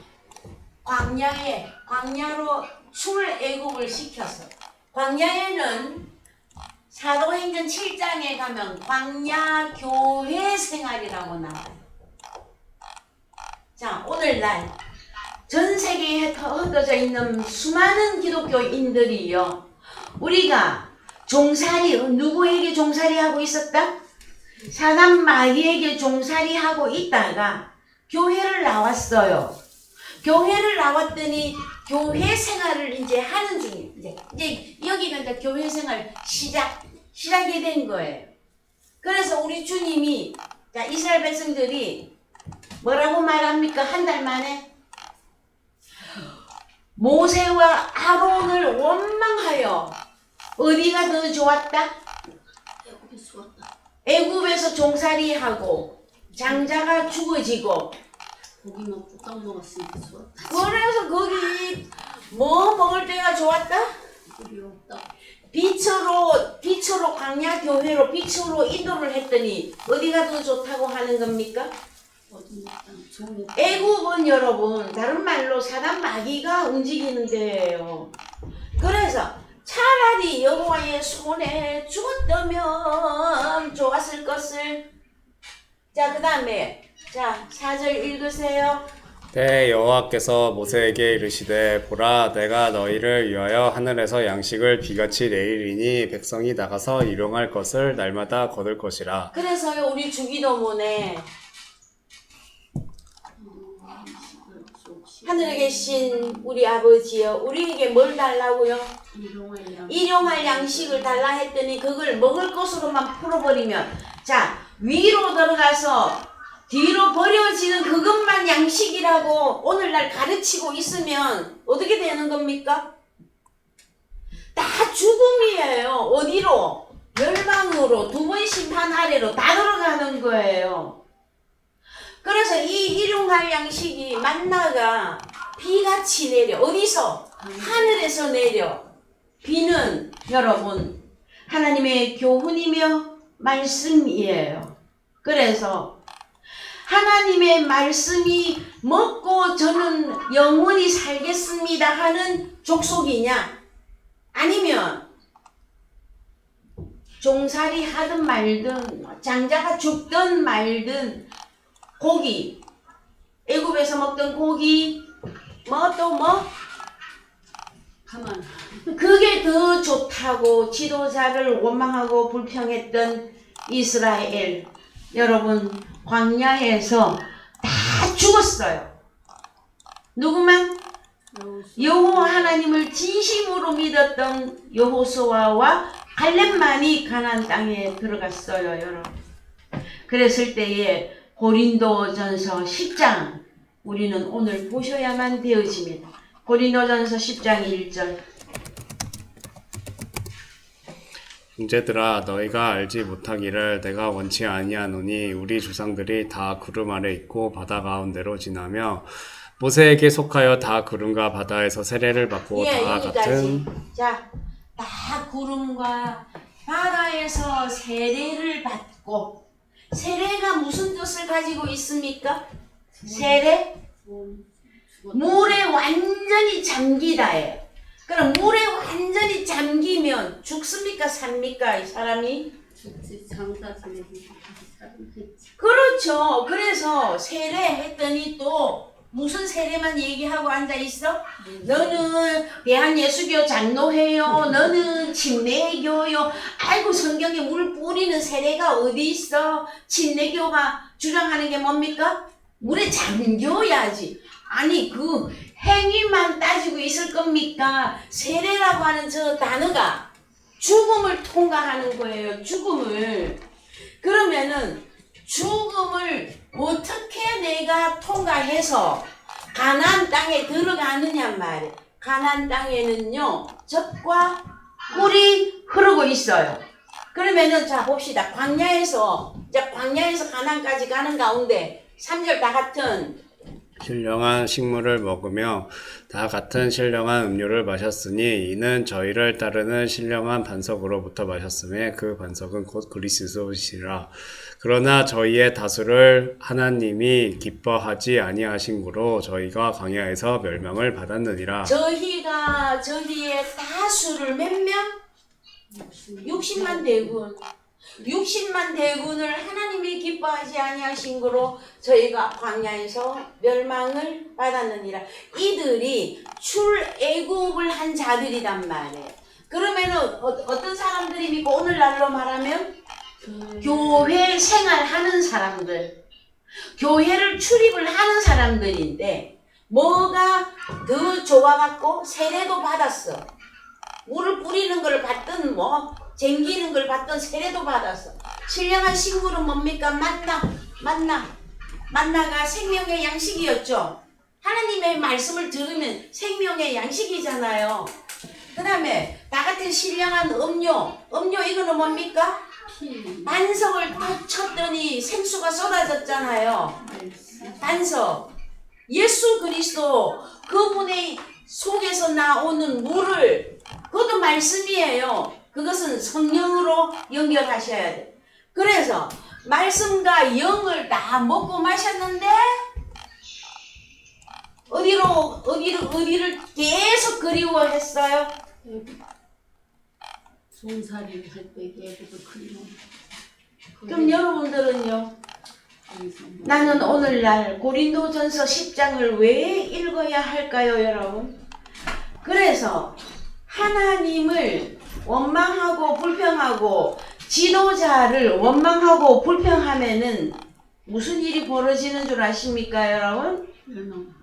Speaker 1: 광야로 출애굽을 시켜서, 광야에는 사도행전 7장에 가면 광야 교회 생활이라고 나와요. 자, 오늘날 전 세계에 흩어져 있는 수많은 기독교인들이요, 우리가 누구에게 종살이하고 있었다? 사단 마귀에게 종살이하고 있다가 교회를 나왔어요. 교회를 나왔더니 교회 생활을 이제 하는 중이에요. 이제 여기가 이제 교회 생활 시작이 된 거예요. 그래서 우리 주님이, 자, 이스라엘 백성들이 뭐라고 말합니까? 한 달 만에 모세와 아론을 원망하여 어디가 더 좋았다?
Speaker 3: 애굽에서 왔다.
Speaker 1: 애굽에서 종살이하고 장자가 죽어지고,
Speaker 3: 고기 먹고 떡 먹었으니까 좋았다.
Speaker 1: 그래서 거기 뭐 먹을 때가 좋았다?
Speaker 3: 고기로 떡.
Speaker 1: 빛으로 광야 교회로 빛으로 인도를 했더니 어디가 더 좋다고 하는 겁니까?
Speaker 3: 어디 먹다 좋은
Speaker 1: 애굽은 여러분 다른 말로 사단 마귀가 움직이는 데예요. 그래서 차라리 여호와의 손에 죽었다면 좋았을 것을. 자, 그 다음에 자 4절 읽으세요.
Speaker 2: 때 여호와께서 모세에게 이르시되 보라 내가 너희를 위하여 하늘에서 양식을 비같이 내리리니 백성이 나가서 일용할 것을 날마다 거둘 것이라.
Speaker 1: 그래서요 우리 주기도문에 하늘에 계신 우리 아버지여 우리에게 뭘 달라고요? 일용할 양식을 달라 했더니 그걸 먹을 것으로만 풀어버리면, 자, 위로 들어가서 뒤로 버려지는 그것만 양식이라고 오늘날 가르치고 있으면 어떻게 되는 겁니까? 다 죽음이에요. 어디로? 멸망으로, 두 번 심판 아래로 다 들어가는 거예요. 그래서 이 일용할 양식이 만나가 비같이 내려. 어디서? 하늘에서 내려. 비는 여러분 하나님의 교훈이며 말씀이에요. 그래서 하나님의 말씀이 먹고 저는 영원히 살겠습니다 하는 족속이냐, 아니면 종살이 하든 말든 장자가 죽든 말든 고기, 애굽에서 먹던 고기,
Speaker 3: 가만.
Speaker 1: 그게 더 좋다고 지도자를 원망하고 불평했던 이스라엘. 여러분 광야에서 다 죽었어요. 누구만? 여호와 하나님을 진심으로 믿었던 여호수아와 갈렙만이 가나안 땅에 들어갔어요, 여러분. 그랬을 때에 고린도전서 10장 우리는 오늘 보셔야만 되어집니다. 고린도전서 10장 1절.
Speaker 2: 형제들아 너희가 알지 못하기를 내가 원치 아니하노니 우리 조상들이 다 구름 아래 있고 바다 가운데로 지나며 모세에게 속하여 다 구름과 바다에서 세례를 받고 다
Speaker 1: 여기까지.
Speaker 2: 같은.
Speaker 1: 자, 다 구름과 바다에서 세례를 받고. 세례가 무슨 뜻을 가지고 있습니까? 세례? 물에 완전히 잠기다예요. 그럼 물에 완전히 잠기면 죽습니까? 삽니까? 이 사람이?
Speaker 3: 죽지. 장사 지내기
Speaker 1: 그렇죠. 그래서 세례했더니 또 무슨 세례만 얘기하고 앉아있어? 너는 대한예수교 장로회요, 너는 침례교요. 아이고 성경에 물 뿌리는 세례가 어디 있어? 침례교가 주장하는 게 뭡니까? 물에 잠겨야지. 아니 그 행위만 따지고 있을 겁니까? 세례라고 하는 저 단어가 죽음을 통과하는 거예요. 죽음을. 그러면은 죽음을 어떻게 내가 통과해서 가나안 땅에 들어가느냐 말이에요. 가나안 땅에는요 젖과 꿀이 흐르고 있어요. 그러면은 자 봅시다. 광야에서 가나안까지 가는 가운데 3절 다 같은
Speaker 2: 신령한 식물을 먹으며 다 같은 신령한 음료를 마셨으니 이는 저희를 따르는 신령한 반석으로부터 마셨음에 그 반석은 곧 그리스도시라. 그러나 저희의 다수를 하나님이 기뻐하지 아니하심으로 저희가 광야에서 멸망을 받았느니라.
Speaker 1: 저희의 다수를 몇 명? 60만 대군. 60만 대군을 하나님이 기뻐하지 아니하신 거로 저희가 광야에서 멸망을 받았느니라. 이들이 출애굽을 한 자들이란 말이에요. 그러면은 어떤 사람들입니까? 오늘날로 말하면 교회 생활하는 사람들, 교회를 출입을 하는 사람들인데 뭐가 더 좋아갖고 세례도 받았어. 물을 뿌리는 걸 받든 뭐 쟁기는 걸 받든 세례도 받았어. 신령한 식물은 뭡니까? 만나가 생명의 양식이었죠. 하나님의 말씀을 들으면 생명의 양식이잖아요. 그 다음에 나 같은 신령한 음료 이거는 뭡니까? 반석을 딱 쳤더니 생수가 쏟아졌잖아요. 반석. 예수 그리스도 그분의 속에서 나오는 물을, 그것도 말씀이에요. 그것은 성령으로 연결하셔야 돼. 그래서 말씀과 영을 다 먹고 마셨는데 어디를 계속 그리워했어요?
Speaker 3: 종살이를 할 때 예배도 그리워.
Speaker 1: 그럼 여러분들은요? 나는 오늘날 고린도전서 10장을 왜 읽어야 할까요, 여러분? 그래서 하나님을 원망하고 불평하고 지도자를 원망하고 불평하면은 무슨 일이 벌어지는 줄 아십니까, 여러분?
Speaker 3: 멸망.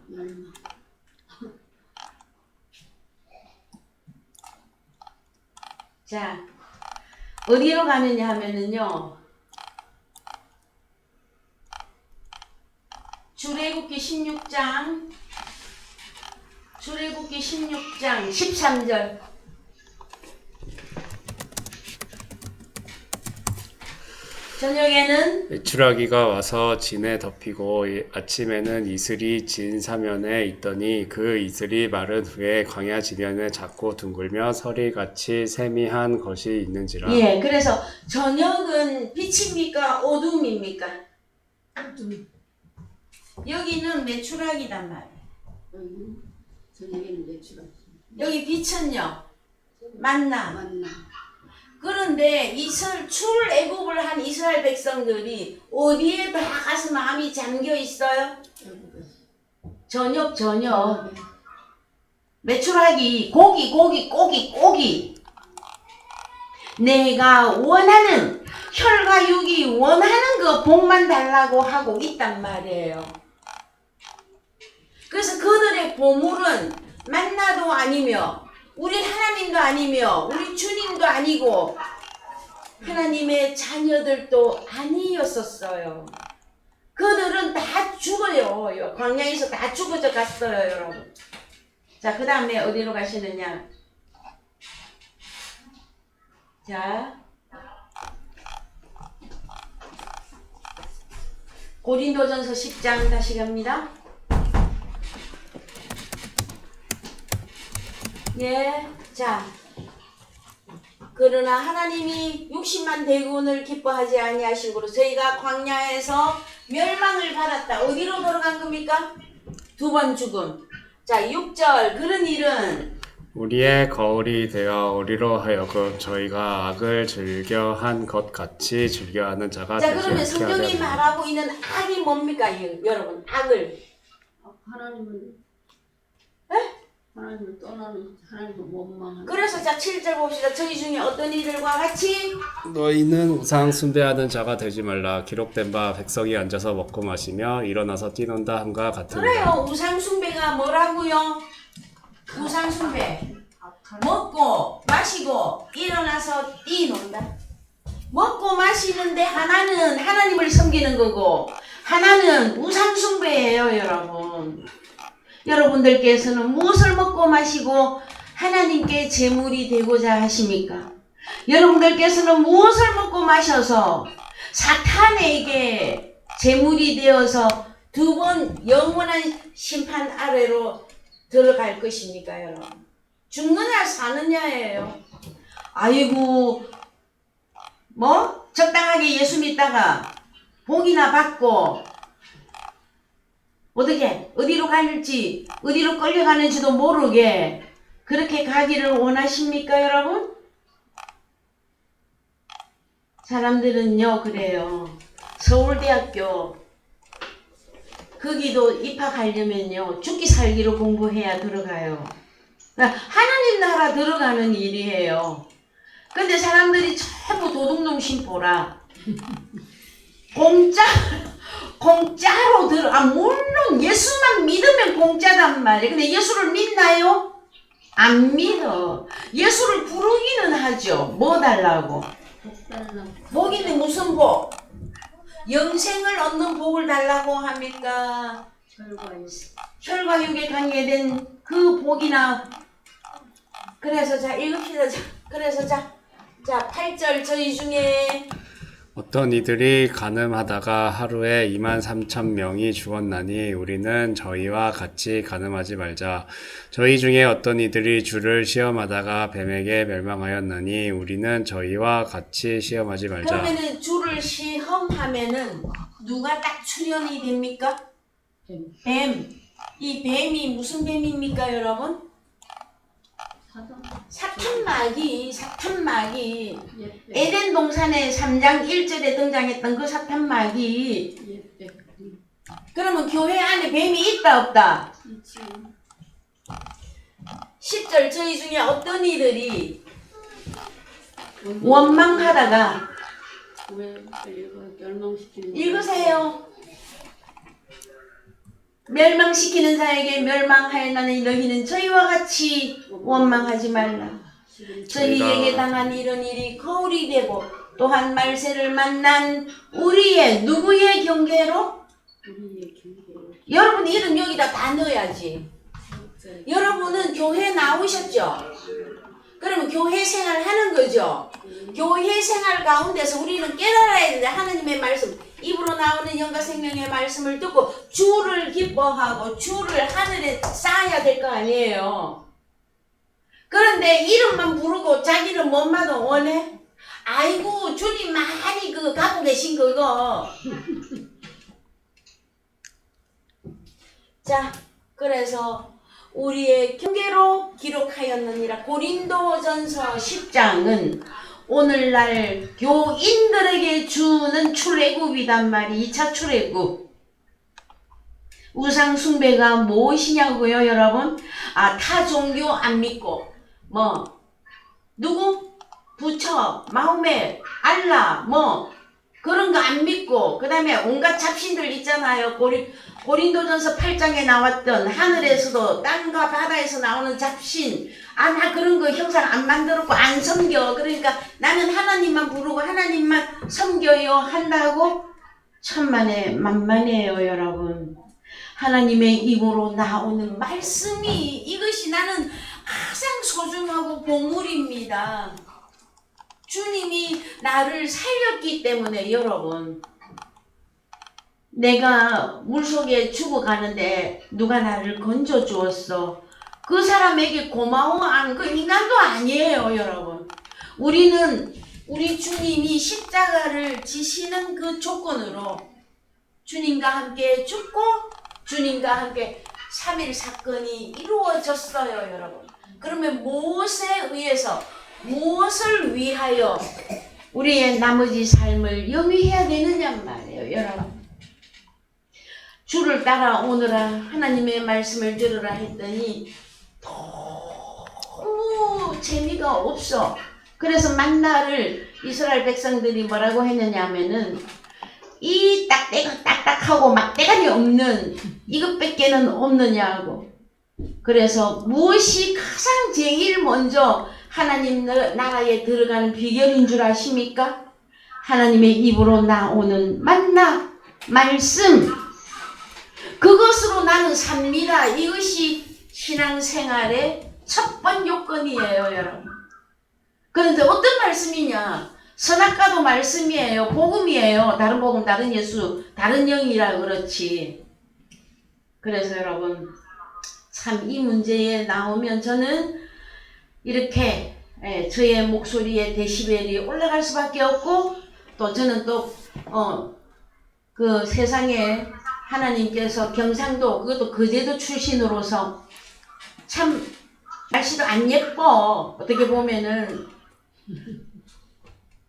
Speaker 1: 자, 어디로 가느냐 하면은요, 출애굽기 16장 13절. 저녁에는
Speaker 2: 메추라기가 와서 진에 덮이고 아침에는 이슬이 진 사면에 있더니 그 이슬이 마른 후에 광야 지면에 작고 둥글며 서리같이 세미한 것이 있는지라.
Speaker 1: 예, 그래서 저녁은 빛입니까? 어둠입니까? 여기는 메추라기단 말이에요.
Speaker 3: 저녁에는 매출하지.
Speaker 1: 여기 빛은요, 만나.
Speaker 3: 만나.
Speaker 1: 그런데 출애굽을 한 이스라엘 백성들이 어디에 다 가서 마음이 잠겨 있어요? 저녁. 메추라기, 고기. 내가 원하는, 혈과 육이 원하는 그 복만 달라고 하고 있단 말이에요. 그래서 그들의 보물은 만나도 아니며 우리 하나님도 아니며 우리 주님도 아니고 하나님의 자녀들도 아니었었어요. 그들은 다 죽어요. 광야에서 다 죽어져 갔어요, 여러분. 자, 그 다음에 어디로 가시느냐? 자, 고린도전서 10장 다시 갑니다. 예, 자, 그러나 하나님이 60만 대군을 기뻐하지 아니하시므로 저희가 광야에서 멸망을 받았다. 어디로 돌아간 겁니까? 두 번 죽음. 자, 6절. 그런 일은
Speaker 2: 우리의 거울이 되어 우리로 하여금 저희가 악을 즐겨한 것 같이 즐겨하는 자가
Speaker 1: 자,
Speaker 2: 되지
Speaker 1: 그러면
Speaker 2: 않게
Speaker 1: 성경이
Speaker 2: 하려고.
Speaker 1: 말하고 있는 악이 뭡니까, 여러분? 악을.
Speaker 3: 하나님을 하나님을 떠나는, 하나님을 원망하는.
Speaker 1: 그래서 자, 7절 봅시다. 저희 중에 어떤 이들과 같이
Speaker 2: 너희는 우상 숭배하는 자가 되지 말라. 기록된 바 백성이 앉아서 먹고 마시며 일어나서 뛰논다 함과 같으니라.
Speaker 1: 그래요. 우상 숭배가 뭐라고요? 우상 숭배. 먹고 마시고 일어나서 뛰논다. 먹고 마시는데 하나는 하나님을 섬기는 거고 하나는 우상 숭배예요, 여러분. 여러분들께서는 무엇을 먹고 마시고 하나님께 제물이 되고자 하십니까? 여러분들께서는 무엇을 먹고 마셔서 사탄에게 제물이 되어서 두 번 영원한 심판 아래로 들어갈 것입니까, 여러분? 죽느냐 사느냐예요. 아이고, 뭐 적당하게 예수 믿다가 복이나 받고 어떻게 어디로 갈지 어디로 끌려가는지도 모르게 그렇게 가기를 원하십니까, 여러분? 사람들은요 그래요. 서울대학교 거기도 입학하려면요 죽기 살기로 공부해야 들어가요. 하나님 나라 들어가는 일이에요. 근데 사람들이 전부 도둑놈 심보라 공짜로 물론 예수만 믿으면 공짜단 말이에요. 근데 예수를 믿나요? 안 믿어. 예수를 부르기는 하죠. 뭐 달라고? 복이는 무슨 복? 영생을 얻는 복을 달라고 합니까? 혈과 육에 관계된 그 복이나. 그래서 자 읽읍시다. 그래서 자 8절 저희 중에
Speaker 2: 어떤 이들이 간음하다가 하루에 23,000명이 죽었나니 우리는 저희와 같이 간음하지 말자. 저희 중에 어떤 이들이 주를 시험하다가 뱀에게 멸망하였나니 우리는 저희와 같이 시험하지 말자.
Speaker 1: 그러면은 주를 시험하면은 누가 딱 출현이 됩니까? 뱀. 이 뱀이 무슨 뱀입니까, 여러분? 사탄마귀. 에덴 동산에 3장 1절에 등장했던 그 사탄마귀. 그러면 교회 안에 뱀이 있다 없다? 10절 저희 중에 어떤 이들이 원망하다가 읽으세요. 멸망시키는 자에게 멸망하였나니 너희는 저희와 같이 원망하지 말라. 저희에게 당한 이런 일이 거울이 되고 또한 말세를 만난 우리의 누구의 경계로? 여러분 이름 여기다 다 넣어야지. 여러분은 교회 나오셨죠? 그러면 교회 생활 하는 거죠? 교회 생활 가운데서 우리는 깨달아야 되는데 하나님의 말씀, 입으로 나오는 영과 생명의 말씀을 듣고 주를 기뻐하고 주를 하늘에 쌓아야 될 거 아니에요. 그런데 이름만 부르고 자기는 뭔마다 원해? 아이고 주님 많이 그거 갖고 계신 그거. 자 그래서 우리의 경계로 기록하였느니라. 고린도전서 10장은 오늘날 교인들에게 주는 출애굽이단 말이 2차 출애굽. 우상 숭배가 무엇이냐고요, 여러분? 타 종교 안 믿고 누구? 부처, 마호멧, 알라 그런 거 안 믿고 그 다음에 온갖 잡신들 있잖아요. 고린도전서 8장에 나왔던 하늘에서도 땅과 바다에서 나오는 잡신. 나 그런 거 형상 안 만들었고 안 섬겨. 그러니까 나는 하나님만 부르고 하나님만 섬겨요 한다고 천만에 만만해요, 여러분. 하나님의 입으로 나오는 말씀이 이것이 나는 가장 소중하고 보물입니다. 주님이 나를 살렸기 때문에 여러분, 내가 물속에 죽어가는데 누가 나를 건져 주었어. 그 사람에게 고마워하는 그 인간도 아니에요, 여러분. 우리 주님이 십자가를 지시는 그 조건으로 주님과 함께 죽고 주님과 함께 3일 사건이 이루어졌어요, 여러분. 그러면 무엇에 의해서, 무엇을 위하여 우리의 나머지 삶을 영위해야 되느냐 말이에요, 여러분. 주를 따라오느라 하나님의 말씀을 들으라 했더니 너무 재미가 없어. 그래서 만나를 이스라엘 백성들이 뭐라고 했느냐 하면은 이 딱딱하고 막대가리 없는 이것밖에는 없느냐고. 그래서 무엇이 가장 제일 먼저 하나님 나라에 들어가는 비결인 줄 아십니까? 하나님의 입으로 나오는 만나, 말씀. 그것으로 나는 삽니다. 이것이 신앙생활의 첫 번 요건이에요, 여러분. 그런데 어떤 말씀이냐? 선악과도 말씀이에요. 복음이에요. 다른 복음, 다른 예수, 다른 영이라 그렇지. 그래서 여러분 참 이 문제에 나오면 저는 이렇게 저의 목소리의 데시벨이 올라갈 수밖에 없고 또 저는 또 그 세상에 하나님께서 경상도 그것도 거제도 출신으로서 참 날씨도 안 예뻐 어떻게 보면은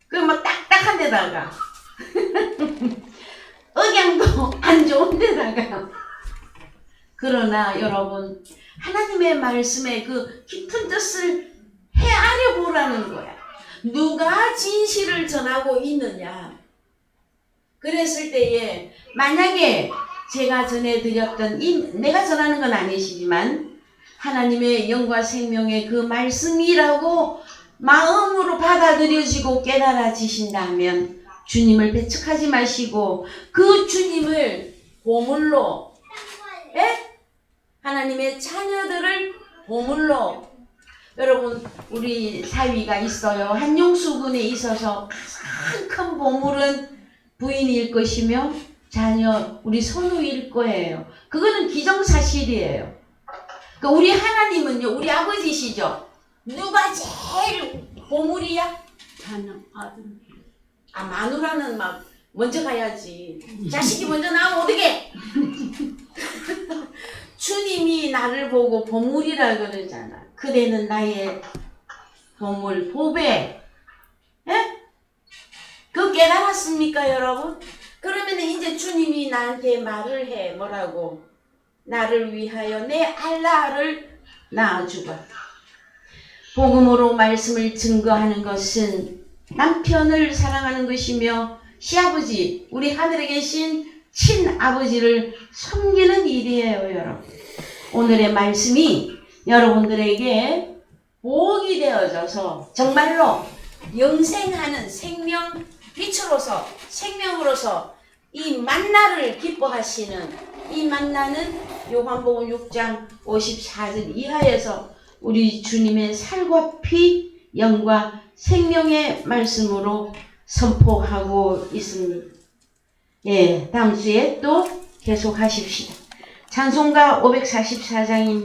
Speaker 1: 그 막 딱딱한 데다가 억양도 안 좋은 데다가 그러나 여러분 하나님의 말씀에 그 깊은 뜻을 헤아려 보라는 거야. 누가 진실을 전하고 있느냐. 그랬을 때에 만약에 제가 전해드렸던 내가 전하는 건 아니시지만 하나님의 영과 생명의 그 말씀이라고 마음으로 받아들여지고 깨달아지신다면 주님을 배척하지 마시고 그 주님을 보물로 하나님의 자녀들을 보물로 여러분 우리 사위가 있어요. 한용수군에 있어서 가장 큰 보물은 부인일 것이며 자녀 우리 손우일 거예요. 그거는 기정사실이에요. 그러니까 우리 하나님은요. 우리 아버지시죠. 누가 제일 보물이야?
Speaker 3: 자녀 아들.
Speaker 1: 아 마누라는 막 먼저 가야지. 자식이 먼저 나오면 어떡해? 주님이 나를 보고 보물이라 그러잖아. 그대는 나의 보물, 보배. 예? 그거 깨달았습니까, 여러분? 그러면 이제 주님이 나한테 말을 해. 뭐라고? 나를 위하여 내 알라를 낳아주고. 복음으로 말씀을 증거하는 것은 남편을 사랑하는 것이며 시아버지, 우리 하늘에 계신 친아버지를 섬기는 일이에요, 여러분. 오늘의 말씀이 여러분들에게 복이 되어져서 정말로 영생하는 생명 빛으로서 생명으로서 이 만나를 기뻐하시는 이 만나는 요한복음 6장 54절 이하에서 우리 주님의 살과 피 영과 생명의 말씀으로 선포하고 있습니다. 예, 다음 주에 또 계속 하십시다. 찬송가 544장입니다.